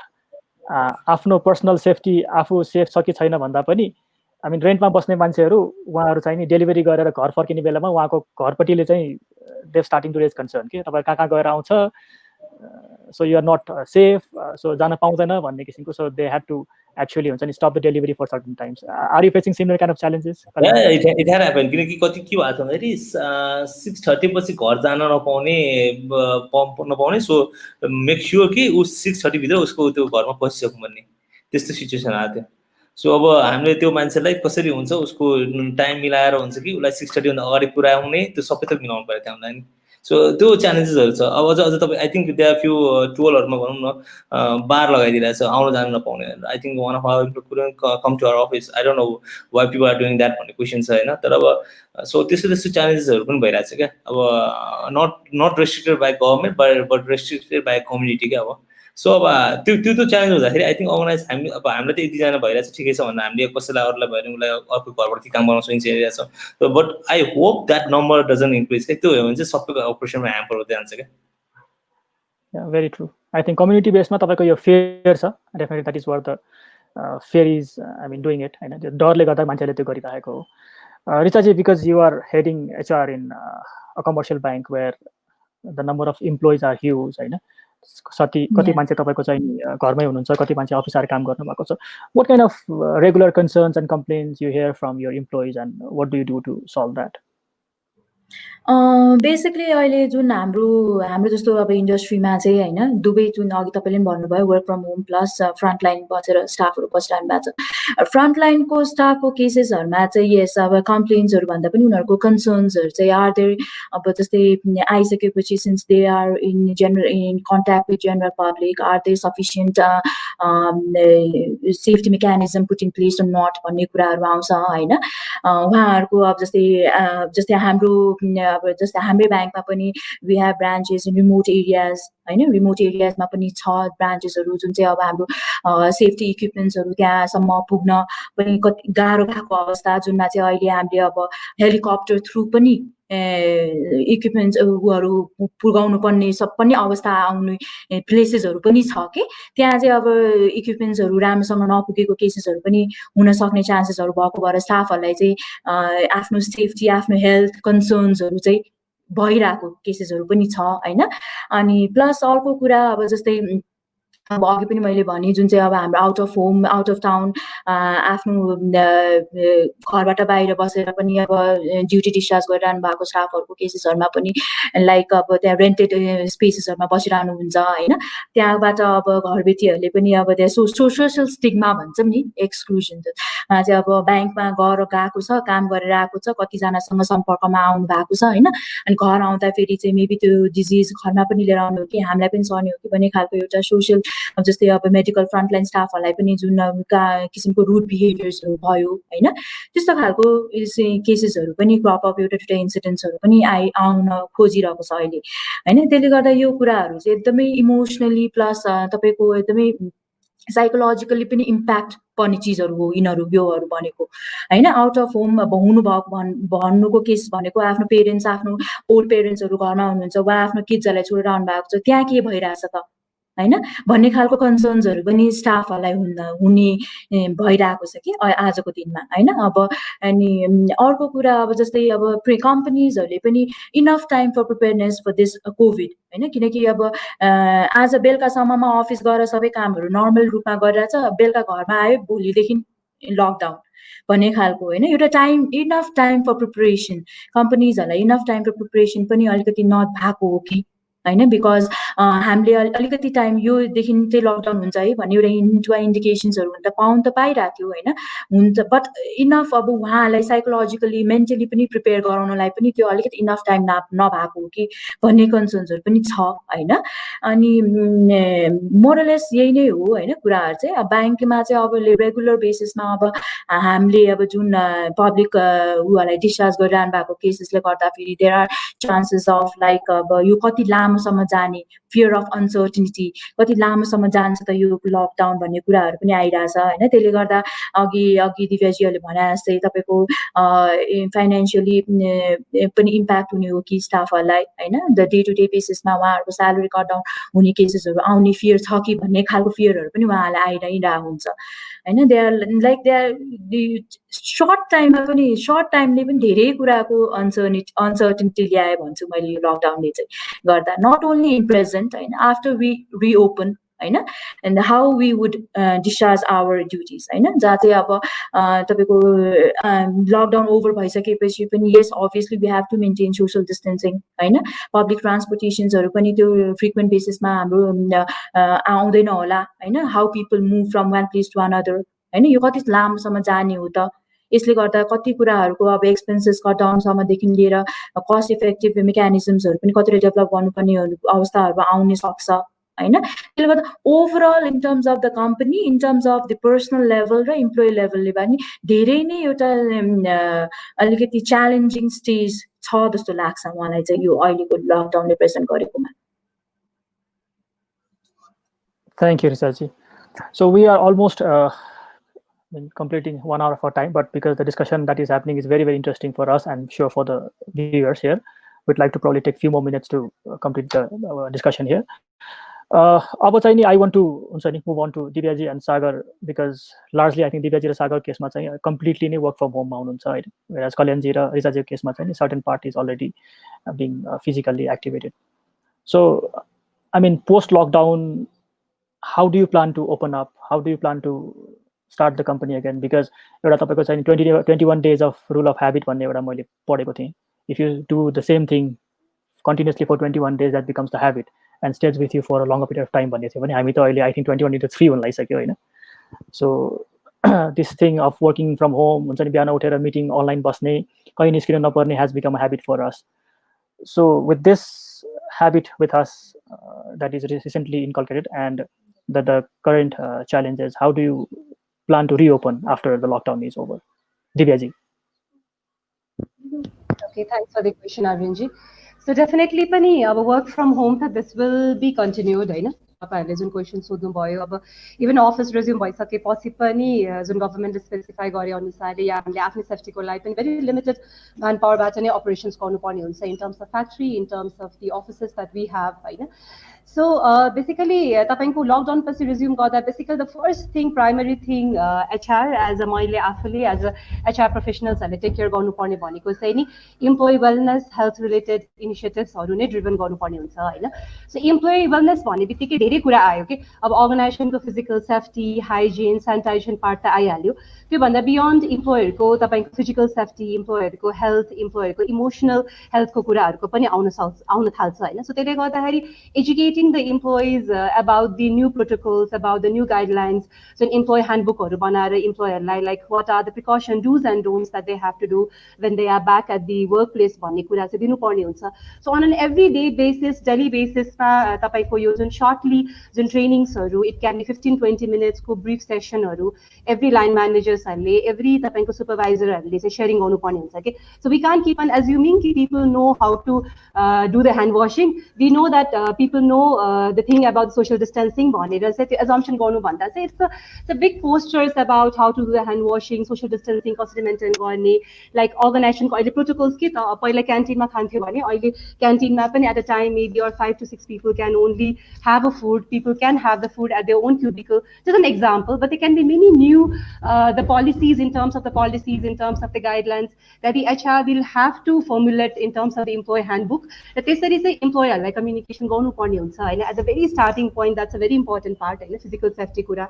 आफ्नो पर्सनल सेफ्टी आफू सेफ छ कि छैन भन्दा पनि आई मिन रेन्टमा बस्ने मान्छेहरू उहाँहरू चाहिँ नि डेलिभरी गरेर घर फर्किने बेलामा उहाँको घरपट्टिले चाहिँ they starting to raise concern कि तपाईँ कहाँ गएर आउँछ, so you are not safe, so जान पाउँदैन भन्ने किसिमको। So they had to actually हुन्छ नि stop the delivery for certain times. Are you facing similar kind of challenges? Yeah, it had happened. किनकि कति के भएको छ भन्दाखेरि 6:30 पछि घर जान नपाउने नपाउने, सो मेक स्योर कि ऊ 6:30 भित्र उसको त्यो घरमा पसिसक्नु भन्ने त्यस्तो सिचुएसन आएको थियो। सो अब हामीले त्यो मान्छेलाई कसरी हुन्छ उसको टाइम मिलाएर हुन्छ कि उसलाई 6:30 भन्दा अगाडि पुऱ्याउने त्यो सबै त मिलाउनु पऱ्यो त्यहाँ नि। सो त्यो च्यालेन्जेसहरू छ। अब अझ तपाईँ आई थिङ्क त्यहाँ फ्यु टोलहरूमा भनौँ न बार लगाइदिरहेको छ आउनु जानु नपाउने। I think one of our couldn't come to our office, I don't know why people are doing that भन्ने क्वेसन छ होइन। तर अब सो त्यस्तो च्यालेन्जेसहरू पनि भइरहेको छ क्या। अब not restricted by government but restricted by community क्या। अब सो अब त्यो च्यालेन्ज हुँदाखेरि आई थिङ्क अर्गनाइज अब हामीलाई त यतिजना भइरहेको छ ठिकै छ भन्दा हामीले कसैलाई अरूलाई भयो भने उसलाई अर्को घरबाट काम गर्न सकिरहेको छ। But I hope that number doesn't increase क्या। त्यो हो भने चाहिँ सबैको अपरेसनमा ह्याम्पर हुँदै जान्छ क्या। Very true. I think community बेसमा तपाईँको यो फेयर छ, definitely that is what the fair is I mean doing it होइन। त्यो डरले गर्दा मान्छेले त्यो गरिरहेको हो। रिचाजी, because you are heading HR in a commercial bank where the number of employees are huge होइन, कति मान्छे तपाईँको चाहिँ घरमै हुनुहुन्छ, कति मान्छे अफिस आएर काम गर्नुभएको छ। What kind of regular concerns and complains you hear from your employees and what do you do to solve that? Basically अहिले जुन हाम्रो जस्तो अब इन्डस्ट्रीमा चाहिँ होइन दुवै जुन अघि तपाईँले पनि भन्नुभयो work from home plus frontline बसेर स्टाफहरू बसिरहनु भएको छ। फ्रन्टलाइनको स्टाफको केसेसहरूमा चाहिँ यस अब कम्प्लेन्सहरू भन्दा पनि उनीहरूको कन्सर्न्सहरू चाहिँ आर देयर। अब जस्तै आइसकेपछि since they are in contact with general public, are they sufficient safety mechanism put in place or not भन्ने कुराहरू आउँछ होइन। उहाँहरूको अब जस्तै हाम्रो अब जस्तै हाम्रै ब्याङ्कमा पनि we have branches in remote areas होइन। रिमोट एरियाजमा पनि छ ब्रान्चेसहरू जुन चाहिँ अब हाम्रो सेफ्टी इक्विपमेन्ट्सहरू त्यहाँसम्म पुग्न पनि कति गाह्रो भएको अवस्था, जुनमा चाहिँ अहिले हामीले अब हेलिकप्टर थ्रु पनि इक्विपमेन्ट्सहरू पुर्याउनु पर्ने अवस्था आउने प्लेसेसहरू पनि छ कि त्यहाँ चाहिँ अब इक्विपमेन्ट्सहरू राम्रोसँग नपुगेको केसेसहरू पनि हुन सक्ने चान्सेसहरू भएको भएर स्टाफहरूलाई चाहिँ आफ्नो सेफ्टी आफ्नो हेल्थ कन्सर्न्सहरू चाहिँ भइरहेको केसेसहरू पनि छ होइन। अनि प्लस अर्को कुरा अब जस्तै अब अघि पनि मैले भने जुन चाहिँ अब हाम्रो out of home out of town आफ्नो घरबाट बाहिर बसेर पनि अब ड्युटी डिस्चार्ज गरिरहनु भएको स्टाफहरूको केसेसहरूमा पनि लाइक अब त्यहाँ रेन्टेड स्पेसेसहरूमा बसिरहनुहुन्छ होइन त्यहाँबाट अब घरबेटीहरूले पनि अब त्यहाँ सोसियल स्टिग्मा भन्छौँ नि एक्सक्लुजन चाहिँ अब ब्याङ्कमा गएको छ काम गरेर आएको छ कतिजनासँग सम्पर्कमा आउनु भएको छ होइन अनि घर आउँदा फेरि चाहिँ मेबी त्यो डिजिज घरमा पनि लिएर आउनु हो कि हामीलाई पनि सर्ने हो कि भन्ने खालको एउटा सोसियल अब जस्तै अब मेडिकल फ्रन्टलाइन स्टाफहरूलाई पनि जुन किसिमको रुड बिहेभियर्सहरू भयो होइन त्यस्तो खालको केसेसहरू पनि क्रप अप एउटा दुइटा इन्सिडेन्ट्सहरू पनि आउन खोजिरहेको छ अहिले होइन त्यसले गर्दा यो कुराहरू चाहिँ एकदमै इमोसनली प्लस तपाईँको एकदमै साइकोलोजिकली पनि इम्प्याक्ट पर्ने चिजहरू हो यिनीहरू योहरू भनेको होइन आउट अफ होम हुनुभएको भन्नुको केस भनेको आफ्नो पेरेन्ट्स आफ्नो ओल्ड पेरेन्ट्सहरू घरमा हुनुहुन्छ वा आफ्नो किड्सहरूलाई छोडेर आउनु भएको छ त्यहाँ के भइरहेछ त होइन भन्ने खालको कन्सर्न्सहरू पनि स्टाफहरूलाई हुने भइरहेको छ कि आजको दिनमा होइन अब अनि अर्को कुरा अब जस्तै अब कम्पनीजहरूले पनि enough time for preparedness for this covid होइन किनकि अब आज बेलुकासम्ममा अफिस गएर सबै कामहरू नर्मल रूपमा गरिरहेछ बेलुका घरमा आयो भोलिदेखि लकडाउन भन्ने खालको होइन एउटा इनफ टाइम फर प्रिपरेसन कम्पनीजहरूलाई इनफ टाइम फर प्रिपरेसन पनि अलिकति नभएको हो कि होइन बिकज हामीले अलिकति टाइम योदेखि चाहिँ लकडाउन हुन्छ है भन्ने एउटा हिन्ट वा इन्डिकेसन्सहरू हुन त पाउनु त पाइरहेको थियो होइन हुन्छ बट इनफ अब उहाँहरूलाई साइकोलोजिकली मेन्टली पनि प्रिपेयर गराउनलाई पनि त्यो अलिकति इनफ टाइम नभएको हो कि भन्ने कन्सर्न्सहरू पनि छ होइन अनि मोरलेस यही नै हो होइन कुराहरू चाहिँ अब ब्याङ्कमा चाहिँ अब रेगुलर बेसिसमा अब हामीले अब जुन पब्लिक उहाँलाई डिस्चार्ज गरिरहनु भएको केसेसले गर्दाखेरि there are chances of like अब यो कति लामोसम्म जाने फियर अफ अनसर्टिनिटी कति लामोसम्म जान्छ त यो लकडाउन भन्ने कुराहरू पनि आइरहेछ होइन त्यसले गर्दा अघि दिव्याजीहरूले भने जस्तै तपाईँको फाइनेन्सियली पनि इम्प्याक्ट हुने हो कि स्टाफहरूलाई होइन द डे टु डे बेसिसमा उहाँहरूको स्यालेरी कट डाउन हुने केसेसहरू आउने फियर छ कि भन्ने खालको फियरहरू पनि उहाँहरूलाई आइरहेको हुन्छ होइन दे आर सर्ट टाइमले पनि धेरै कुराको अनसर्टिनिटी ल्यायो भन्छु मैले यो लकडाउनले चाहिँ गर्दा नट ओन्ली इन प्रेजेन्ट होइन आफ्टर वी रिओपन होइन and how we would discharge our duties होइन जहाँ चाहिँ अब तपाईँको लकडाउन ओभर भइसकेपछि पनि yes obviously we have to maintain social distancing होइन पब्लिक ट्रान्सपोर्टेसन्सहरू पनि त्यो फ्रिक्वेन्ट बेसिसमा हाम्रो आउँदैन होला होइन how people move from one place to another होइन यो कति लामोसम्म जाने हो त यसले गर्दा कति कुराहरूको अब एक्सपेन्सेस कट डाउनसम्मदेखि लिएर कस्ट इफेक्टिभ मेकानिजम्सहरू पनि कतिवटा डेभलप गर्नुपर्ने अवस्थाहरू आउन सक्छ होइन त्यसले गर्दा overall in terms of the company in terms of the personal level र इम्प्लोइ लेभलले पनि धेरै नै एउटा अलिकति च्यालेन्जिङ स्टेज छ जस्तो लाग्छ मलाई चाहिँ यो अहिलेको लकडाउनले प्रेजेन्ट गरेकोमा Thank you, Richaji. So we are almost completing 1 hour of our time, but because the discussion that is happening is very, very interesting for us and sure for the viewers here, we'd like to probably take a few more minutes to complete the discussion here. अब चाहिँ नि I want to move on to Divyaji and Sagar because largely I think Divyaji र Sagar केसमा चाहिँ completely नै work from home मा हुनुहुन्छ हैन, whereas Kalyanji र Richaji केसमा चाहिँ certain part is already being physically activated. So I mean post lockdown, how do you plan to open up? How do you plan to start the company again? Because एउटा तपाईको चाहिँ 21 days of rule of habit भन्ने एउटा मैले पढेको थिएँ. If you do the same thing continuously for 21 days, that becomes the habit and stays with you for a longer period of time भन्ने थियो भने हामी त अहिले I think 21 into 3 हुन लागिसक्यो हैन. So this thing of working from home हुन्छ नि बिहान उठेर मिटिङ अनलाइन बस्ने कहीं निस्किन नपर्ने has become a habit for us. So with this habit with us that is recently inculcated and the current challenges, how do you plan to reopen after the lockdown is over? Divyaji. Okay, thanks for the question, Arvinji. So definitely पनि अब work from home that this will be continued हैन. तपाईहरुले जुन क्वेशन सोध्नु भयो अब इभन अफिस रेज्युम भइसकेपछि पनि जुन गभर्नमेन्टले स्पेसिफाई गरे अनुसारले या हामीले आफ्नो सेफ्टीको लागि पनि भेरी लिमिटेड म्यान पावरबाट नै अपरेसन्स गर्नुपर्ने हुन्छ in terms of factory in terms of the offices that we have हैन. So basically तपाईको लकडाउन पछि रिज्युम गर्दा basically the first thing primary thing HR as a मैले आफूले एज अ एचआर प्रोफेसनल्सहरूले टेक केयर गर्नुपर्ने भनेको चाहिँ नि इम्प्लोइ वेलनेस हेल्थ रिलेटेड इनिसिएटिभ्सहरू नै ड्रिभन गर्नुपर्ने हुन्छ होइन सो इम्प्लोइ वेलनेस भन्ने बित्तिकै धेरै कुरा आयो कि अब अर्गनाइजेसनको physical safety hygiene sanitisation part त आइहाल्यो त्योभन्दा बियोन्ड इम्प्लोइहरूको तपाईँको फिजिकल सेफ्टी इम्प्लोइहरूको हेल्थ इम्प्लोइहरूको इमोसनल हेल्थको कुराहरूको पनि आउन थाल्छ होइन सो त्यसले गर्दाखेरि educating the employees about the new protocols, about the new guidelines. So, employee handbookहरू बनाएर employerलाई like what are the precaution do's and don'ts that they have to do when they are back at the workplace भन्ने कुरा चाहिँ दिनुपर्ने हुन्छ. So, on an everyday basis, daily basisमा तपाईको यो जुन shortly जुन trainingsहरू, it can be 15-20 minutes को brief sessionहरू, every line managersहरूले, every तपाईको supervisorहरूले चाहिँ sharing गर्नुपर्ने हुन्छ कि. So, we can't keep on assuming कि people know how to do the hand washing. We know that people know the thing about social distancing भनेर चाहिँ त्यो assumption गर्नुभन्दा चाहिँ it's a big posters about how to do the hand washing, social distancing कसरी मेन्टेन गर्ने like अर्गनाइजेसनको अहिले प्रोटोकल्स के त पहिला क्यान्टिनमा खान्थ्यो भने अहिले क्यान्टिनमा पनि at a time maybe or 5 to 6 people can only have a food, people can have the food at their own cubicle, just an example, but there can be many new the policies in terms of the policies, in terms of the guidelines that the HR will have to formulate in terms of the employee handbook. That त्यसरी चाहिँ इम्प्लोयरलाई कम्युनिकेसन गर्नुपर्ने हुन्छ होइन at the very starting point that's a very important part होइन फिजिकल सेफ्टी कुरा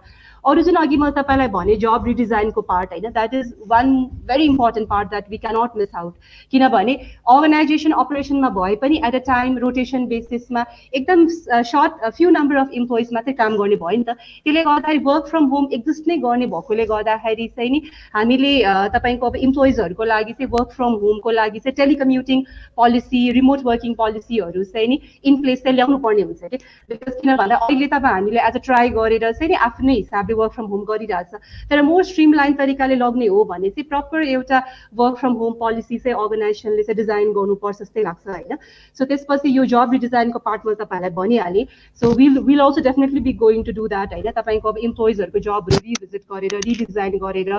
अरू जुन अघि मैले तपाईँलाई भने जब रिडिजाइनको पार्ट होइन that is one very important part that we cannot miss out किनभने अर्गनाइजेसन अपरेसनमा भए पनि at a time rotation basis एकदम short few number of employees मात्रै काम गर्ने भयो नि त त्यसले गर्दाखेरि वर्क फ्रम होम एक्जिस्ट नै गर्ने भएकोले गर्दाखेरि चाहिँ नि हामीले तपाईँको अब इम्प्लोइजहरूको लागि चाहिँ वर्क फ्रम होमको लागि चाहिँ टेलिकम्युटिङ पोलिसी रिमोट वर्किङ पोलिसीहरू चाहिँ नि इन प्लेस चाहिँ ल्याउनु पर्ने हुन्छ कि बिकज किन भन्दा अहिले त हामीले एज अ ट्राई गरेर चाहिँ नि आफ्नै हिसाबले वर्क फ्रम होम गरिरहेछ तर मोर स्ट्रिमलाइन तरिकाले लग्ने हो भने चाहिँ प्रपर एउटा वर्क फ्रम होम पोलिसी चाहिँ अर्गनाइजेसनले चाहिँ डिजाइन गर्नुपर्छ जस्तै लाग्छ होइन सो त्यसपछि यो जब रिडिजाइनको पार्ट मैले तपाईँहरूलाई भनिहालेँ so will also definitely be going to do that होइन तपाईँको अब इम्प्लोइजहरूको जबहरू रिभिजिट गरेर रिडिजाइन गरेर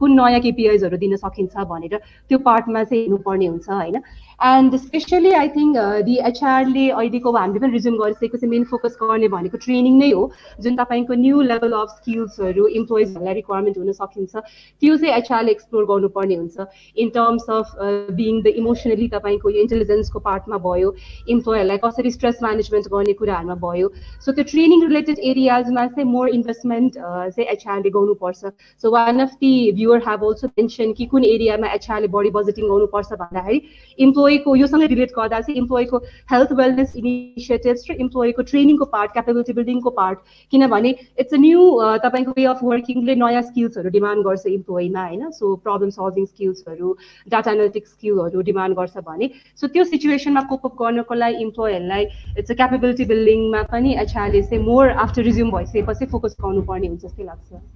कुन नयाँ केपिआइजहरू दिन सकिन्छ भनेर त्यो पार्टमा चाहिँ हेर्नुपर्ने हुन्छ होइन and especially I think the एचआरले अहिलेको हामीले पनि रिज्युम गरिसकेको चाहिँ मेन फोकस गर्ने भनेको ट्रेनिङ नै हो जुन तपाईँको न्यू लेभल अफ स्किल्सहरू इम्प्लोइजहरूलाई रिक्वायरमेन्ट हुन सकिन्छ त्यो चाहिँ एचआरले एक्सप्लोर गर्नुपर्ने हुन्छ in terms of being the emotionally तपाईँको यो इन्टेलिजेन्सको पार्टमा भयो इम्प्लोयरलाई कसरी स्ट्रेस म्यानेजमेन्ट गर्ने कुराहरूमा भयो सो त्यो ट्रेनिङ रिलेटेड एरियाजमा चाहिँ मोर इन्भेस्टमेन्ट चाहिँ एचआरले गर्नुपर्छ so one of the viewer have also mention कि कुन एरियामा एचआरले बढी बजेटिङ गर्नुपर्छ भन्दाखेरि इम्प्लोइको योसँग रिलेट गर्दा चाहिँ इम्प्लोइको हेल्थ वेलनेस इनिसिएटिभ्स र इम्प्लोइको ट्रेनिङको पार्ट क्यापेबिलिटी बिल्डिङको पार्ट किनभने इट्स अ न्यू तपाईँको वे अफ वर्किङले नयाँ स्किल्सहरू डिमान्ड गर्छ इम्प्लोइमा होइन सो प्रब्लम सल्भिङ स्किल्सहरू डाटा एनालिटिक्स स्किलहरू डिमान्ड गर्छ भने सो त्यो सिचुएसनमा कोपअप गर्नको लागि इम्प्लोयरलाई इट्स अ क्यापेबिलिटी बिल्डिङमा पनि एचआरले चाहिँ मोर आफ्टर रिज्युम भइसकेपछि फोकस गर्नुपर्ने हुन्छ जस्तै लाग्छ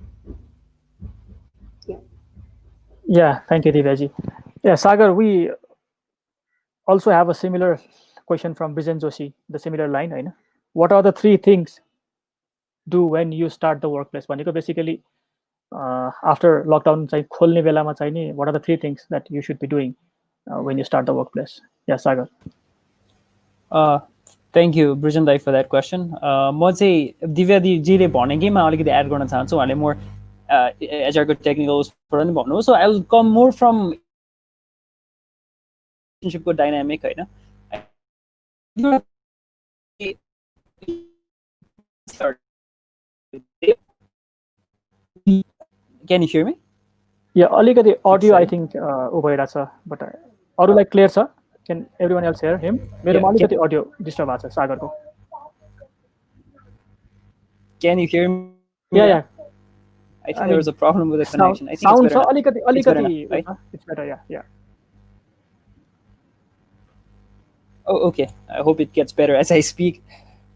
Yeah, thank you, Divyaji. Yeah, Sagar, we also have a similar question from Bijan Joshi, the similar line. Right? What are the 3 things do when you start the workplace? Basically, after lockdown, what are the 3 things that you should be doing when you start the workplace? Yeah, Sagar. Thank you, Brijan Dai, for that question. म चाहिँ दिव्याजीले भनेकैमा अलिकति एड गर्न चाहन्छु उहाँले मोर एचआरको टेक्निकल्सबाट पनि भन्नु so I will come more from रिलेसनसिपको डाइनामिक होइन Can you hear me? Yeah, अलिकति audio I think भइरहेछ but अरूलाई क्लियर छ Can everyone else hear him? मेरोमा अलिकति audio disturb भएको छ सागरको Can you hear me? Yeah. I think there was a problem with the connection. I think it's better now, right? It's better, yeah. Oh, okay. I hope it gets better as I speak.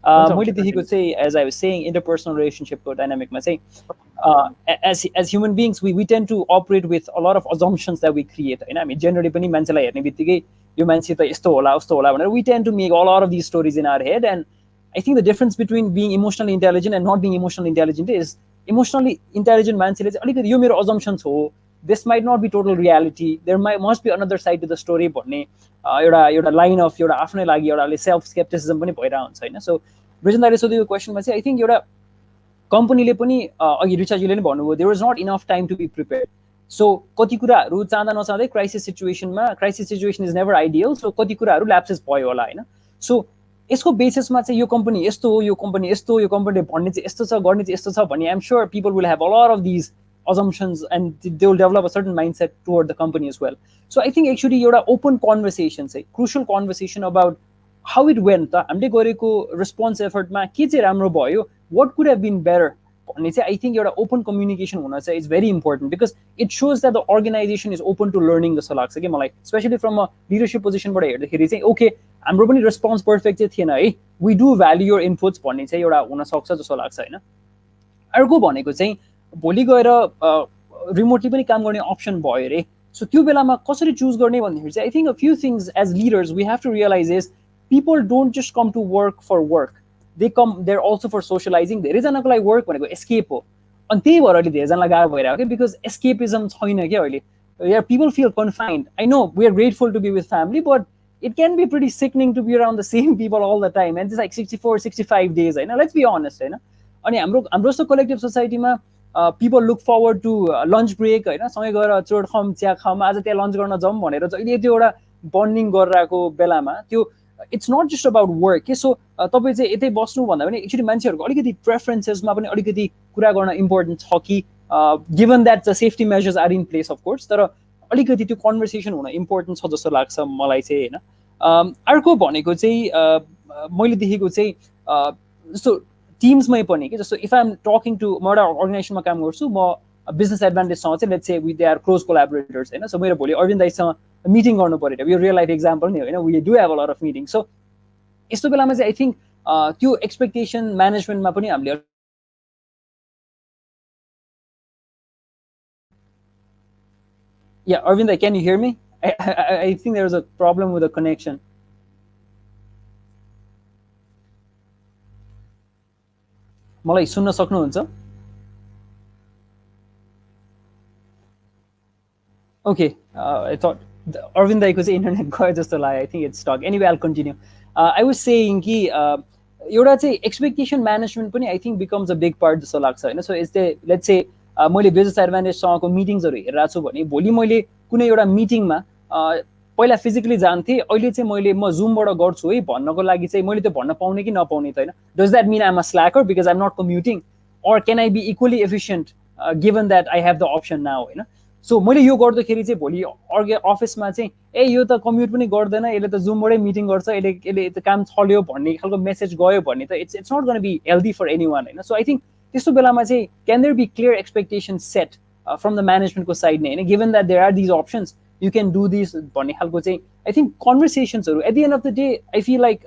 मैले देखेको चाहिँ as I was saying, interpersonal relationship को dynamic मा चाहिँ as human beings we tend to operate with a lot of assumptions that we create. होइन हामी generally पनि मान्छेलाई हेर्ने बित्तिकै यो मान्छे त यस्तो होला उस्तो होला भनेर we tend to make a lot of these stories in our head, and I think the difference between being emotionally intelligent and not being emotionally intelligent is emotionally intelligent मान्छेले चाहिँ अलिकति यो मेरो assumptions हो, this might not be total reality, there must be another side to the story भन्ने एउटा लाइन अफ एउटा आफ्नै लागि एउटाले सेल्फ स्केप्टिसिजम पनि भइरहेको हुन्छ होइन. सो ब्रिजन दाइले सोधेको क्वेसनमा चाहिँ आई थिङ्क एउटा कम्पनीले पनि अघि रिचार्जीले नै भन्नुभयो there was not enough time to be prepared so कति कुराहरू चाहँदा नचाहँदै crisis situation is never ideal so कति कुराहरू ल्याप्सेस भयो होला होइन सो यसको बेसिसमा चाहिँ यो कम्पनी यस्तो हो यो कम्पनी यस्तो हो यो कम्पनीले भन्ने चाहिँ यस्तो छ गर्ने चाहिँ यस्तो छ भने I'm sure people will have a lot of these assumptions and they will develop a certain mindset toward the company as well. So I think actually एउटा open conversation चाहिँ crucial conversation about how it went त हामीले गरेको response effort मा के चाहिँ राम्रो भयो what could have been better भन्ने चाहिँ I think एउटा open communication हुन चाहिँ is very important because it shows that the organization is open to learning जस्तो लाग्छ कि मलाई especially from a leadership position बाट हेर्दाखेरि चाहिँ okay हाम्रो पनि response perfect चाहिँ थिएन है we do value your inputs भन्ने चाहिँ एउटा हुन सक्छ जस्तो लाग्छ हैन अर्को भनेको चाहिँ भोलि गएर रिमोटली पनि काम गर्ने अप्सन भयो अरे सो त्यो बेलामा कसरी चुज गर्ने भन्दाखेरि चाहिँ I think a few things as leaders we have to realize is people don't just come to work for work they come there also for socializing धेरैजनाको लागि वर्क भनेको एस्केप हो अनि त्यही भएर अहिले धेरैजनालाई गाह्रो भइरहेको क्या बिकज एस्केपिजम छैन क्या अहिले यार people feel confined I know we are grateful to be with family but it can be pretty sickening to be around the same people all the time and it's like 64-65 days होइन let's be honest होइन अनि हाम्रो जस्तो कलेक्टिभ सोसाइटीमा people look forward to lunch break होइन सँगै गएर चोट खाऊँ चिया खाऊँ आज त्यहाँ लन्च गर्न जाउँ भनेर जहिले त्यो एउटा बन्डिङ गरिरहेको बेलामा त्यो it's not just about work के सो तपाईँ चाहिँ यतै बस्नु भन्दा पनि एक्चुअली मान्छेहरूको अलिकति प्रेफरेन्सेसमा पनि अलिकति कुरा गर्न इम्पोर्टेन्ट छ कि given that the safety measures are in place of course तर अलिकति त्यो कन्भर्सेसन हुन इम्पोर्टेन्ट छ जस्तो लाग्छ मलाई चाहिँ होइन अर्को भनेको चाहिँ मैले देखेको चाहिँ जस्तो टिम्समै पनि कि जस्तो if I am talking to म एउटा अर्गनाइजेसनमा काम गर्छु म बिजनेस एडभान्टेजसँग चाहिँ let's say we they are close collaborators होइन सो मेरो भोलि अरविन्द दाइसँग मिटिङ गर्नु पऱ्यो यो रियल लाइफ एक्जाम्पल नै होइन we do have a lot of meeting so यस्तो बेलामा चाहिँ आई थिङ्क त्यो एक्सपेक्टेसन म्यानेजमेन्टमा पनि हामीले Yeah, Arvind, can you hear me? I think there's a problem with the connection. मलाई सुन्न सक्नुहुन्छ? Okay, I thought Arvind दाइको चाहिँ इन्टरनेट गयो जस्तो लाग्यो. I think it's stuck. Anyway, I'll continue. I was saying कि एउटा चाहिँ एक्सपेक्टेसन म्यानेजमेन्ट पनि I think becomes a big part जस्तो लाग्छ होइन. So is there, let's say मैले बिजनेस एडभान्टेजसँगको मिटिङ्सहरू हेरिरहेको छु भने भोलि मैले कुनै एउटा मिटिङमा पहिला फिजिकली जान्थेँ अहिले चाहिँ मैले म जुमबाट गर्छु है भन्नको लागि चाहिँ मैले त्यो भन्न पाउने कि नपाउने त होइन does that mean I'm a slacker because I'm not commuting or can I be equally efficient given that I have the option now होइन सो मैले यो गर्दाखेरि चाहिँ भोलि अफिसमा चाहिँ यो त कम्युट पनि गर्दैन यसले त जुमबाटै मिटिङ गर्छ यसले त काम चल्यो भन्ने खालको मेसेज गयो भने त it's not gonna be healthy for anyone होइन सो आई थिङ्क त्यस्तो बेलामा चाहिँ can there be clear expectation set from the म्यानेजमेन्टको साइड नै होइन given that there are these options you can do this भन्ने खालको चाहिँ आई थिङ्क कन्भर्सेसन्सहरू at the end of the day I feel like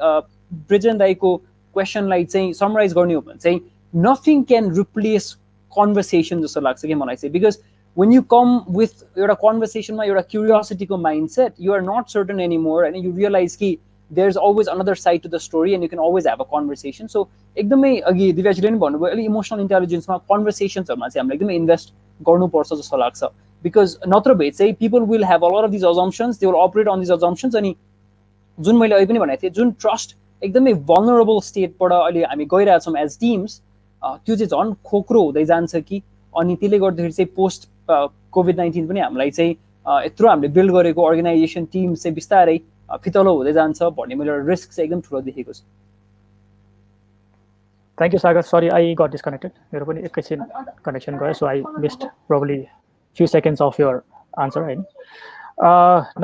Brijan दाइको क्वेसनलाई चाहिँ समराइज गर्ने हो भने चाहिँ नथिङ क्यान रिप्लेस कन्भर्सेसन जस्तो लाग्छ कि मलाई चाहिँ because when you come with एउटा कन्भर्सेसनमा एउटा क्युरियोसिटीको mindset you are not certain any more होइन यु रियलाइज कि there's always another side to the story and you can always have a conversation. So एकदमै अघि दिव्याजीले पनि भन्नुभयो अलि इमोसनल इन्टेलिजेन्समा कन्भर्सेसन्सहरूमा चाहिँ हामीले एकदमै इन्भेस्ट गर्नुपर्छ जस्तो लाग्छ बिकज नत्र भए चाहिँ people will have a lot of these assumptions they will operate on these assumptions अनि जुन मैले अहिले पनि भनेको थिएँ जुन ट्रस्ट एकदमै भल्नरेबल स्टेटबाट अहिले हामी गइरहेछौँ एज टिम्स त्यो चाहिँ झन् खोक्रो हुँदै जान्छ कि अनि त्यसले गर्दाखेरि चाहिँ पोस्ट कोभिड-19 पनि हामीलाई चाहिँ यत्रो हामीले बिल्ड गरेको अर्गनाइजेसन टिम चाहिँ बिस्तारै फितलो हुँदै जान्छ भन्ने मैले रिस्क चाहिँ एकदम ठुलो देखेको छु thank you Sagar sorry I got disconnected मेरो पनि एकैछिन कनेक्सन गयो so I missed probably few seconds of your answer होइन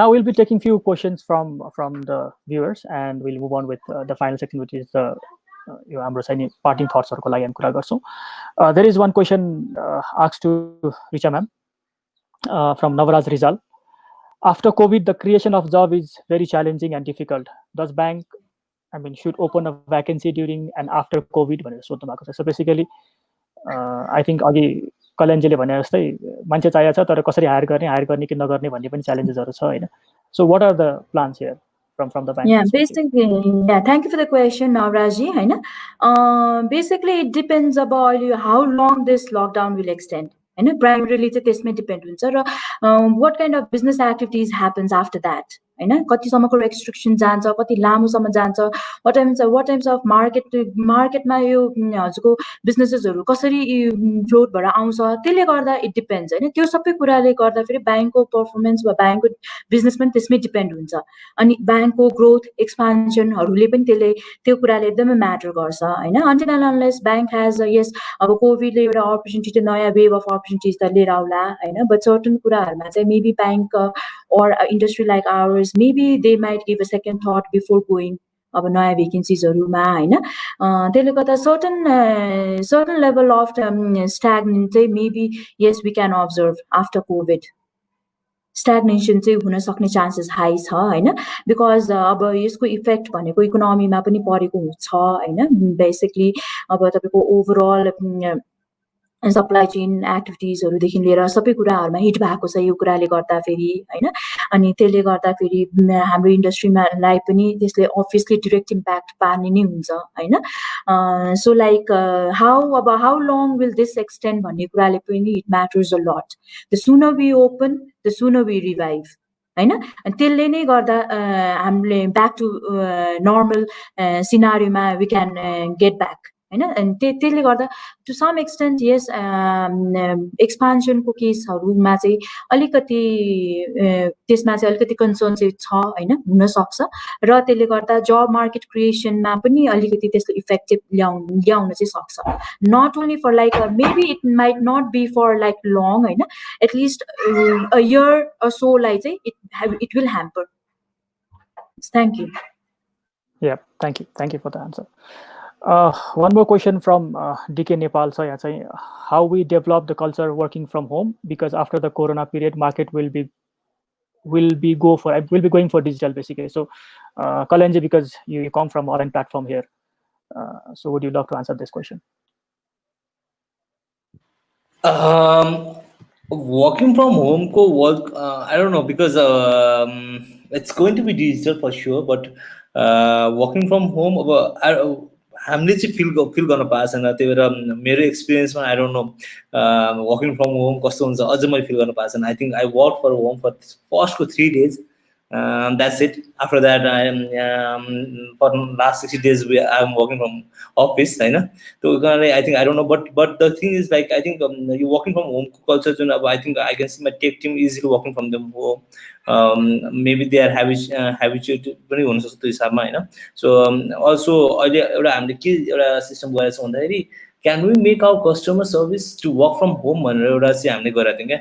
now we'll be taking few questions from the viewers and we'll move on with the final section which is the यो हाम्रो चाहिँ पार्टिङ थट्सहरूको लागि हामी कुरा गर्छौँ there is one question asked to Richa ma'am from Navaraj Rizal. After COVID, the creation of job is very challenging and difficult. Does bank, should open a vacancy during and after COVID? So basically, I think अघि कल्याणजीले भने जस्तै मान्छे चाहिएको छ तर कसरी हायर गर्ने कि नगर्ने भन्ने पनि च्यालेन्जेसहरू छ होइन. So what are the plans here from the bank? Yeah, basically, thank you for the question, Navrajji. Basically, it depends about how long this lockdown will extend. And primarily, it's a case may depend on what kind of business activities happens after that. हैन कतिसम्मको रेस्ट्रिक्सन जान्छ कति लामोसम्म जान्छ what types of मार्केटमा यो हजुरको बिजनेसेसहरु कसरी फ्लोट भएर आउँछ त्यसले गर्दा इट डिपेन्ड्स हैन त्यो सबै कुराले गर्दा फेरि बैंकको परफर्मेन्स वा बैंकको बिजनेस पनि त्यसमै डिपेन्ड हुन्छ अनि बैंकको ग्रोथ एक्सपान्सनहरुले पनि त्यो कुराले एकदमै म्याटर गर्छ हैन until and unless bank has yes अब कोभिडले एउटा अपर्चुनिटी नयाँ वेभ अफ अपर्चुनिटिज त लिएर आउला हैन बट सर्टेन कुराहरुमा चाहिँ maybe bank or industry like ours, maybe they might give a second thought before going अब नयाँ भेकेन्सीजहरुमा हैन त्यसले गर्दा certain level of stagnant चाहिँ maybe yes we can observe after COVID stagnation चाहिँ हुन सक्ने चान्सेस हाई छ हैन बिकज अब यसको इफेक्ट भनेको इकोनोमीमा पनि परेको छ हैन बेसिकली अब तपाईको ओभरअल सप्लाई चेन एक्टिभिटिजहरुदेखि लिएर सबै कुराहरुमा हिट भएको छ यो कुराले गर्दा फेरि हैन अनि त्यसले गर्दा फेरि हाम्रो इन्डस्ट्रीमा लाई पनि त्यसले अब्भियसली डाइरेक्ट इम्प्याक्ट पार्ने नै हुन्छ हैन so like how long will this extend भन्ने कुराले पनि it matters a lot the sooner we open the sooner we revive हैन अनि त्यसले नै गर्दा हामीले ब्याक टु नर्मल सिनारियोमा वी क्यान गेट ब्याक हैन अनि त्यसले गर्दा टु सम एक्सटेन्ट यस एक्सपान्सनको केसहरुमा चाहिँ अलिकति त्यसमा चाहिँ अलिकति कन्सर्न चाहिँ छ हैन हुन सक्छ र त्यसले गर्दा जब मार्केट क्रिएसनमा पनि अलिकति त्यसले इफेक्टिभ ल्याउन चाहिँ सक्छ not only for like maybe it might not be for like long हैन at least a year or so लाई चाहिँ it will hamper thank you Yeah, thank you for the answer. One more question from DK Nepal. So yeah, how we develop the culture working from home, because after the Corona period, market will be going for digital basically. So, Kalanji, because you come from online platform here, so would you love to answer this question? Working from home ko work, I don't know, because it's going to be digital for sure, but working from home हामीले चाहिँ फिल गर्न पाएको छैन त्यही भएर मेरो एक्सपिरियन्समा I don't know working from home कस्तो हुन्छ अझ मैले फिल गर्न पाएको छैन I think I work for home for फर्स्टको 3 days that's it after that I am for last 60 days I am working from office हैन त्यो कारणले I think I don't know but the thing is like I think you working from home culture जुन अब I think I can see my tech team easily working from them home maybe they are habituated पनि हुन सक्छ त्यो हिसाबमा हैन सो also अहिले एउटा हामीले के एउटा सिस्टम गरेछ भन्दाखेरि can we make our customer service to work from home भनेर एउटा चाहिँ हामीले गरेका थियौं के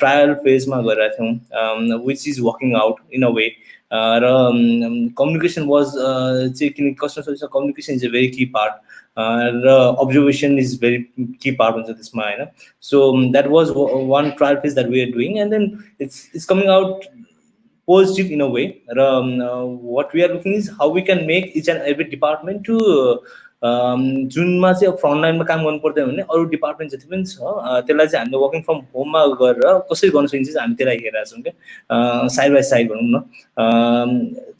ट्रायल फेजमा गरेका थियौं which is working out in a way र communication was चाहिँ किन customer सर्भिसमा communication is a very key part र observation is very key part हुन्छ त्यसमा हैन so that was one trial phase that we are doing and then it's coming out positive in a way र what we are looking is how we can make each and every department to जुनमा चाहिँ फ्रन्ट लाइनमा काम गर्नु पर्दैन भने अरु डिपार्टमेन्ट जति पनि छ त्यसलाई चाहिँ हामीले वर्किङ फ्रम होममा गरेर कसरी गर्न सकिन्छ हामी त्यसलाई हेरेका छौं के साइड बाइ साइड भनौं न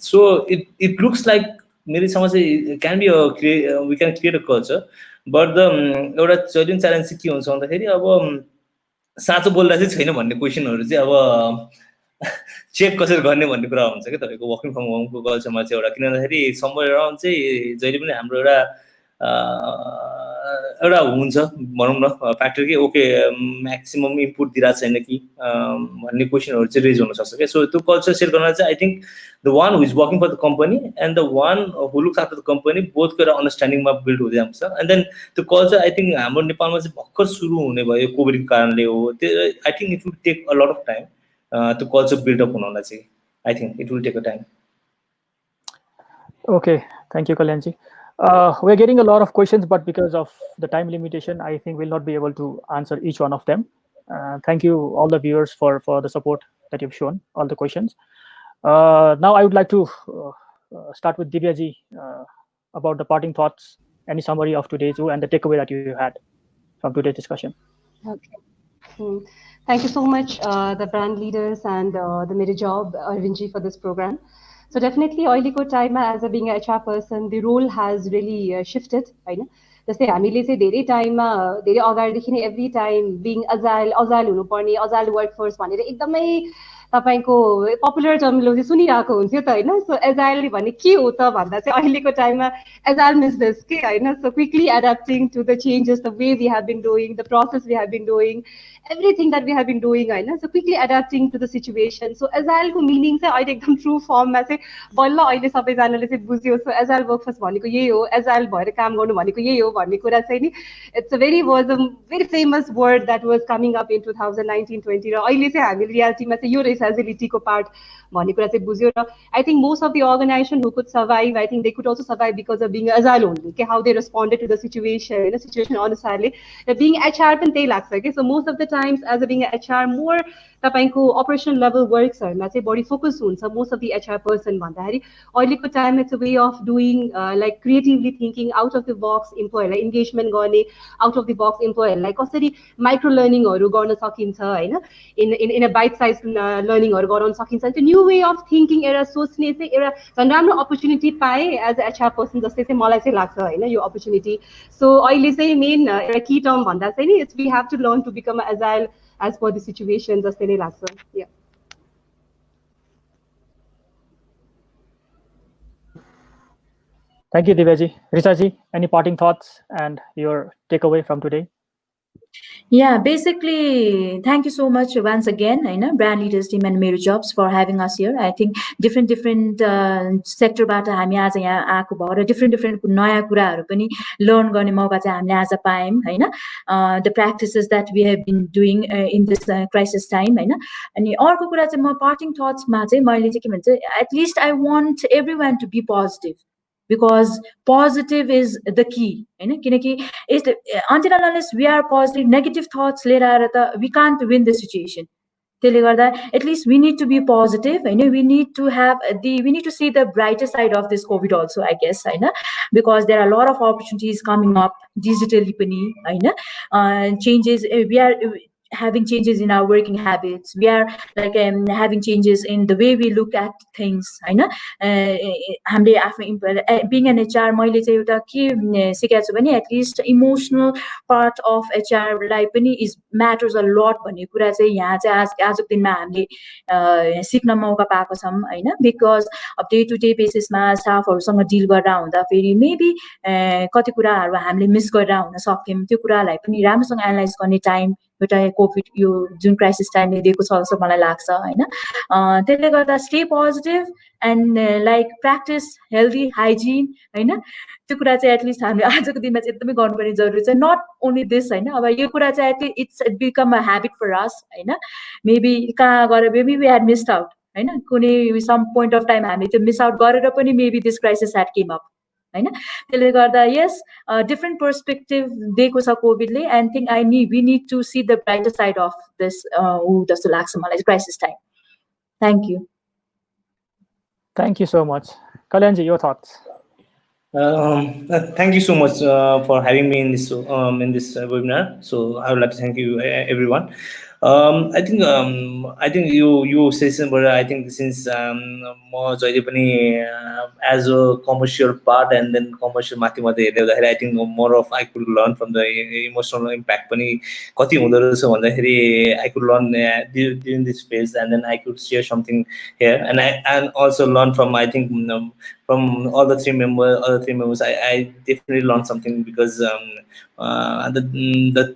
सो इट लुक्स लाइक मेरो समझ चाहिँ can be we can create a culture but the एउटा च्यालेन्ज चाहिँ के हुन्छ भन्दाखेरि अब साँचो बोल्दा चाहिँ छैन भन्ने क्वेशनहरु चाहिँ अब चेक कसरी गर्ने भन्ने कुरा हुन्छ के तपाईको वर्किङ फ्रम होमको कल्चरमा चाहिँ एउटा किन भन्दाखेरि समवेयर अराउन्ड चाहिँ जहिले पनि हाम्रो एउटा हुन्छ भनौं न फ्याक्टर के ओके म्याक्सिमम इनपुट दिरा छैन कि भन्ने क्वेशनहरु चाहिँ रेज हुन सक्छ के सो त्यो कल्चर सेट गर्न चाहिँ I think the one who is working for the company and the one who looks after the company बोथको एउटा अन्डरस्ट्यान्डिङमा बिल्ड हुँदै आउँछ एन्ड देन त्यो कल्चर आई थिंक हाम्रो नेपालमा चाहिँ भर्खर सुरु हुने भयो कोभिडको कारणले हो त्यो I think it will take a lot of time to culture build up on that. I think it will take a time. Okay, thank you, Kalyanji. We're getting a lot of questions, but because of the time limitation, I think we'll not be able to answer each one of them. Thank you, all the viewers, for the support that you've shown, all the questions. Now, I would like to start with Divyaji about the parting thoughts, any summary of today's and the takeaway that you had from today's discussion. Okay. Thank you so much, the brand leaders and the MeroJob, Arvindji, for this program. So definitely, oiliko time as a being a HR person, the role has really shifted. Right? जस्तै हामीले चाहिँ धेरै टाइममा धेरै अगाडिदेखि नै every time being agile हुनुपर्ने agile workforce भनेर एकदमै तपाईँको पपुलर टर्मिनोलोजी सुनिरहेको हुन्थ्यो त होइन. सो एजाइल भने के हो त भन्दा चाहिँ अहिलेको टाइममा एजाइल मिन्स दिस के होइन. So quickly adapting to the changes, the way we have been doing, the process we have been doing, everything that we have been doing होइन. So quickly adapting to the situation. So एजाइलको मिनिङ चाहिँ अहिले एकदम ट्रु फर्ममा चाहिँ बल्ल अहिले सबैजनाले चाहिँ बुझ्यो. सो एजाइल वर्कफोर्स भनेको यही हो, एजाइल भएर काम गर्नु भनेको यही हो भन्ने कुरा चाहिँ नि it's a very famous word that was coming up in 2019-20 र अहिले चाहिँ हामी रियालिटीमा चाहिँ यो रहेछ एजिलिटीको पार्ट भन्ने कुरा चाहिँ बुझ्यो. र I think most of the organisation who could survive, I think they could also survive because of being agile only के how they responded to the situation होइन, सिचुएसन अनुसारले. र बिङ एचआर पनि त्यही लाग्छ कि. So most of the times as a being HR more तपाईँको अपरेसन लेभल वर्क्सहरूमा चाहिँ बढी फोकस हुन्छ most of the HR person भन्दाखेरि. अहिलेको time it's a way of doing like creatively thinking, out of the box इम्प्लोयरलाई इन्गेजमेन्ट गर्ने, आउट अफ द बक्स इम्प्लोयरलाई कसरी माइक्रो लर्निङहरू गर्न सकिन्छ होइन, इन अ बाइट साइज लर्निङहरू गराउन सकिन्छ. त्यो न्यू वे अफ थिङ्किङ एउटा सोच्ने चाहिँ एउटा झन् राम्रो अपर्च्युनिटी पाएँ एज अ एचआर पर्सन जस्तै चाहिँ मलाई चाहिँ लाग्छ होइन यो अपर्च्युनिटी. सो अहिले चाहिँ मेन एउटा की टर्म भन्दा चाहिँ नि it's we have to learn to become agile as per the situation जस्तै नै लाग्छ. Yeah. Thank you, Divyaji. Richaji, any parting thoughts and your takeaway from today? Yeah, basically, thank you so much once again, Brand Leaders Team and MeroJobs for having us here. I think different sector बाट हामी आज यहाँ आएको भएर different नयाँ कुराहरू पनि learn गर्ने मौका चाहिँ हामीले आज पायौँ हैन. The practices that we have been doing in this crisis time हैन. अनि अर्को कुरा चाहिँ म parting thoughts मा चाहिँ मैले चाहिँ के भन्छ, at least I want everyone to be positive. Because positive is the key, until unless we are positive, negative thoughts we can't win the situation. At least we need to be positive. We need to see the brighter side of this COVID also, I guess. Because there are a lot of opportunities coming up digitally. Changes. We are having changes in our working habits. We are like having changes in the way we look at things. Being an HR, at least emotional part of HR life is matters a lot. Because of day-to-day basis, staff or some deal around maybe miss analyze time. But COVID June crisis time also stay positive and like practice healthy hygiene. At least not only this, it's become a habit for us. Maybe we had missed out. Some point of time miss out maybe this crisis had came up. Yes, different perspective COVID and think we need to see the brighter side of this crisis time. Thank you. Thank you so much. Kalyanji, your thoughts? Thank you so much for having me in this webinar. So I would like to thank you everyone. I think you say something, I think since more as a commercial part and then commercial mathematics, I think more of I could learn from the emotional impact. I could learn during this phase, and then I could share something here, and also learn from from all the three members. I definitely learned something because the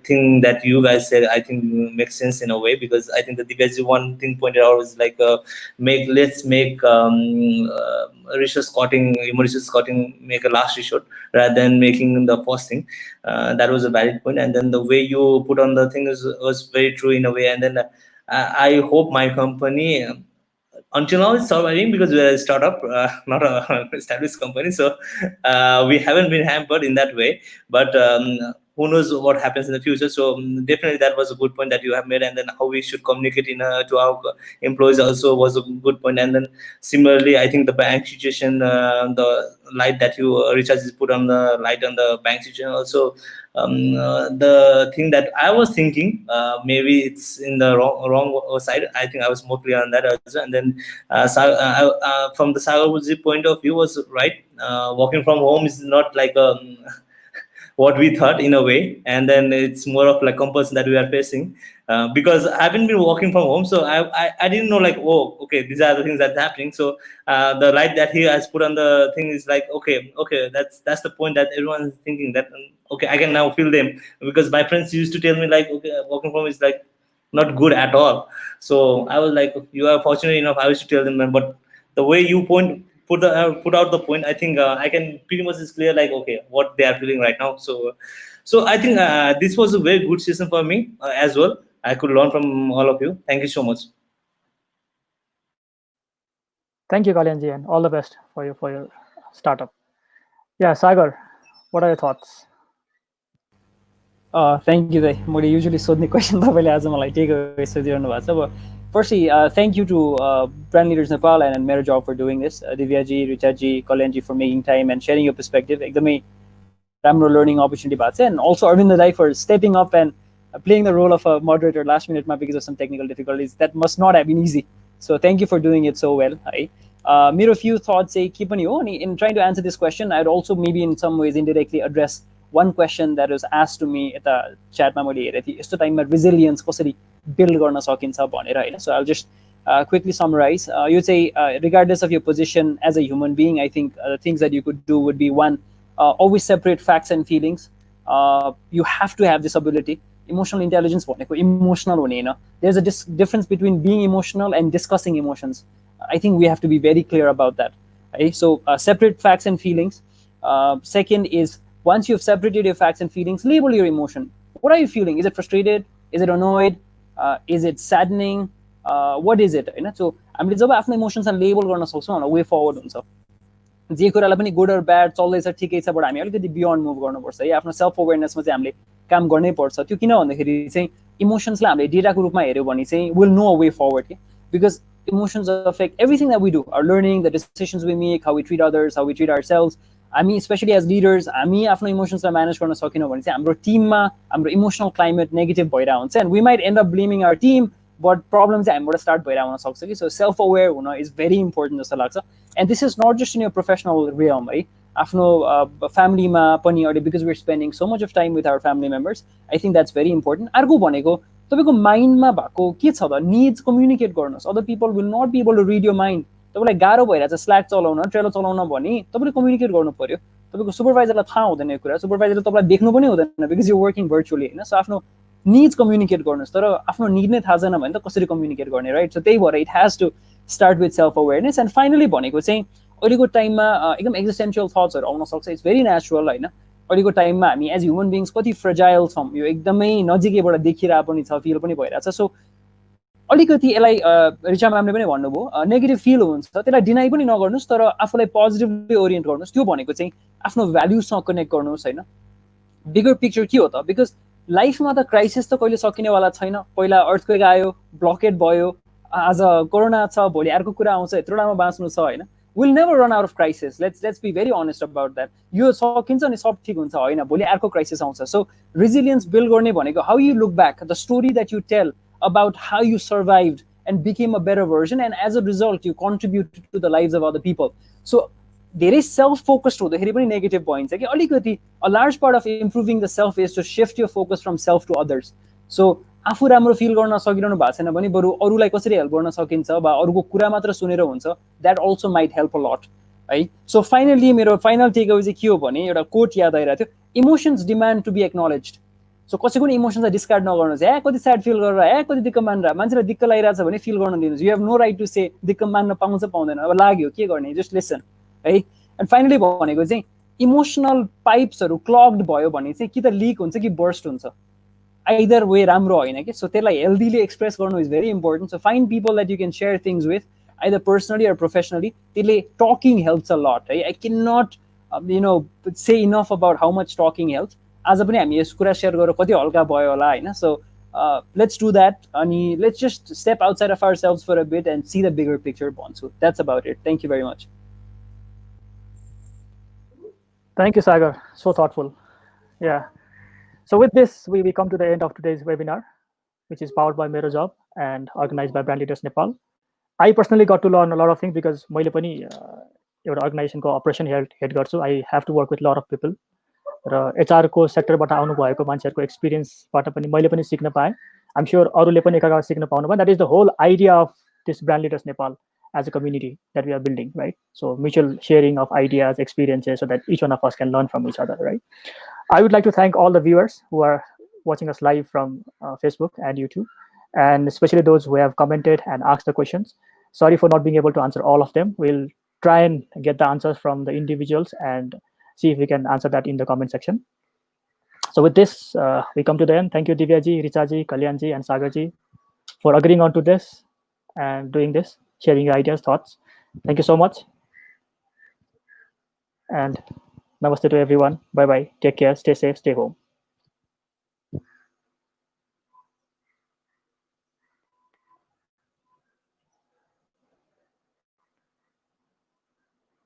thing that you guys said, I think makes sense in a way, because I think the Divyaji one thing pointed out was like let's make research scouting, research scouting make a last resort rather than making the first thing. That was a valid point, and then the way you put on the thing was very true in a way. And then I hope my company until now it's surviving because we're a startup, not a established company, so we haven't been hampered in that way. But who knows what happens in the future? So definitely that was a good point that you have made, and then how we should communicate to our employees also was a good point. And then similarly, I think the bank situation, the light that you Richard has put on the light on the bank situation also. The thing that I was thinking, maybe it's in the wrong side. I think I was more clear on that also. And then from the Sagarbuji point of view was right. Working from home is not like what we thought in a way, and then it's more of like compulsion that we are facing, because I haven't been working from home, so I didn't know like, oh, okay, these are the things that's happening. So the light that he has put on the thing is like, okay, that's the point that everyone is thinking that, okay, I can now feel them, because my friends used to tell me like, okay, working from home is like not good at all. So I was like, you are fortunate enough. I used to tell them, but the way you put out the point, I think I can pretty much is clear like, okay, what they are feeling right now. So I think this was a very good session for me as well. I could learn from all of you. Thank you so much. Thank you, Kalyanji, and all the best for your startup. Yeah, Sagar, what are your thoughts? Thank you, Dai. मैले usually सोध्ने question तपाईँले आज मलाई take away सोधिरहनु भएको छ. But firstly, thank you to Brand Leaders Nepal and MeroJob for doing this. Divyaji, Richaji, Kalyanji for making time and sharing your perspective. एकदमै राम्रो learning opportunity भएको छ. And also Arvind Dai for stepping up and playing the role of a moderator last minute because of some technical difficulties. That must not have been easy. So thank you for doing it so well. मेरो few thoughts say keep on you. In trying to answer this question, I'd also maybe in some ways indirectly address one question that was asked to me at the chat मैले हेरेको थिएँ, यस्तो टाइममा resilience कसरी build गर्न सकिन्छ भनेर हैन. So I'll just quickly summarize. You say regardless of your position as a human being, I think the things that you could do would be one, always separate facts and feelings. You have to have this ability. Emotional intelligence भनेको emotional हुने हैन. There's a difference between being emotional and discussing emotions. I think we have to be very clear about that. Okay? So separate facts and feelings. Second is, once you've separated your facts and feelings, label your emotion. What are you feeling? Is it frustrated? Is it annoyed? Is it saddening? What is it? So हामीले जब आफ्नो इमोसन्सलाई लेबल गर्न सक्छौँ होला, वे फरवर्ड हुन्छ. जे कुरालाई पनि गुड अर ब्याड चल्दैछ ठिकै छ, बट हामी अलिकति बियोन्ड मुभ गर्नुपर्छ है. आफ्नो सेल्फ अवेयरनेसमा चाहिँ हामीले काम गर्नै पर्छ. त्यो किन भन्दाखेरि चाहिँ इमोसन्सलाई हामीले डेटाको रूपमा हेर्यो भने चाहिँ will know a way forward के, because emotions affect everything that we do, our learning, the decisions we make, how we treat others, how we treat ourselves. हामी especially as leaders, हामी आफ्नो इमोसन्सलाई म्यानेज गर्न सकेनौँ भने चाहिँ हाम्रो टिममा हाम्रो इमोसनल क्लाइमेट नेगेटिभ भइरहेको हुन्छ, and we might end up blaming our team, but problem चाहिँ हामीबाट स्टार्ट भइरहेको हुन सक्छ कि. सो सेल्फ अवेयर हुन इज भेरी इम्पोर्टेन्ट जस्तो लाग्छ. And this is not just in your professional realm है, आफ्नो फ्यामिलीमा पनि अहिले, because we are spending so much of time with our family members. I think that's very important. अर्को भनेको तपाईँको माइन्डमा भएको के छ त, निड्स कम्युनिकेट गर्नुहोस्. Other people will not be able to read your mind. तपाईँलाई गाह्रो भइरहेछ स्ल्याक चलाउन, ट्रेलो चलाउन भने तपाईँले कम्युनिकेट गर्नु पर्यो. तपाईँको सुपरभाइजरलाई थाहा हुँदैन यो कुरा, सुपरभाइजरले तपाईँलाई देख्नु पनि हुँदैन बिकज यु वर्किङ भर्चुअली होइन. सो आफ्नो निड्स कम्युनिकेट गर्नुहोस्. तर आफ्नो निड नै थाहा छैन भने त कसरी कम्युनिकेट गर्ने, राइट? सो त्यही भएर it has to start with self awareness. And finally भनेको चाहिँ अहिलेको टाइममा एकदम एक्जिस्टेन्सियल थट्सहरू आउन सक्छ. इट्स भेरी नेचुरल होइन. अहिलेको टाइममा हामी एज ह्युमन बिङ्स कति फ्रेजाइल छौँ, यो एकदमै नजिकैबाट देखिरहेको पनि छ, फिल पनि भइरहेछ. सो अलिकति यसलाई रिचा म्यामले पनि भन्नुभयो, नेगेटिभ फिल हुन्छ त्यसलाई डिनाइ पनि नगर्नुहोस्, तर आफूलाई पोजिटिभली ओरिएन्ट गर्नुहोस्. त्यो भनेको चाहिँ आफ्नो भ्याल्युसँग कनेक्ट गर्नुहोस् होइन. बिगर पिक्चर के हो त, बिकज लाइफमा त क्राइसिस त कहिले सकिनेवाला छैन. पहिला अर्थक्वेक आयो, ब्लकेट भयो, आज कोरोना छ, भोलि अर्को कुरा आउँछ, यत्रोटामा बाँच्नु छ होइन. We'll never run out of crisis. Let's be very honest about that. यो सकिन्छ नि सब ठीक हुन्छ होइन, भोलि अर्को क्राइसिस आउँछ. सो रेजिलियन्स बिल्ड गर्ने भनेको how you look back, the story that you tell about how you survived and became a better version, and as a result you contributed to the lives of other people. So धेरै सेल्फ फोकस्ड हुँदाखेरि पनि नेगेटिभ पोइन्ट छ कि अलिकति. a large part of improving the self is to shift your focus from self to others. So आफू राम्रो फिल गर्न सकिरहनु भएको छैन भने बरु अरूलाई कसरी हेल्प गर्न सकिन्छ वा अरूको कुरा मात्र सुनेर हुन्छ, that also might help a lot है. सो फाइनली मेरो फाइनल टेक अवे चाहिँ के हो भने एउटा कोट याद आइरहेको थियो, emotions demand to be acknowledged. So कसैको पनि इमोसन्सलाई डिस्कार्ड नगर्नुहोस्. कति स्याड फिल गरेर कति दिक्क मानेर, मान्छेलाई दिक्क लागिरहेछ भने फिल गर्न दिनुहोस्. You have no right to say दिक्क मान्न पाउँछ पाउँदैन, अब लाग्यो के गर्ने, जस्ट लिसन है. एन्ड फाइनली भनेको चाहिँ इमोसनल पाइप्सहरू क्लग्ड भयो भने चाहिँ कि त लिक हुन्छ कि बर्स्ट हुन्छ, आइदर वे राम्रो होइन कि. सो त्यसलाई हेल्दीली एक्सप्रेस गर्नु is very important. So find people that you can share things with, either personally or professionally. त्यसले टकिङ हेल्प्स अ लट है. I can not say enough about how much talking helps. आज पनि हामी यस कुरा सेयर गरेर कति हल्का भयो होला होइन. सो लेट्स डु द्याट, अनि let's just step outside of our self for a bit and see the bigger picture भन्छु. That's about it. Thank you very much. Thank you, Sagar. So thoughtful. Yeah. So with this, we come to the end of today's webinar, which is powered by MeroJob and organized by Brand Leaders Nepal. I personally got to learn a lot of things because मैले पनि एउटा organizationको operation head गर्छु. I have to work with a lot of people. र एचआरको सेक्टरबाट आउनुभएको मान्छेहरूको एक्सपिरियन्सबाट पनि मैले पनि सिक्न पाएँ. आइम स्योर अरूले पनि एकअर्काबाट सिक्न पाउनु भयो. That is the whole idea of this brand leaders Nepal as a community that we are building, right? So mutual sharing of ideas, experiences, so that each one of us can learn from each other, right? I would like to thank all the viewers who are watching us live from Facebook and YouTube, and especially those who have commented and asked the questions. Sorry for not being able to answer all of them. We'll try and get the answers from the individuals and see if we can answer that in the comment section. So with this, we come to the end. Thank you, Divyaji, Richaji, Kalyanji, and Sagarji for agreeing on to this and doing this, sharing your ideas, thoughts. Thank you so much. And namaste to everyone. Bye-bye. Take care. Stay safe. Stay home.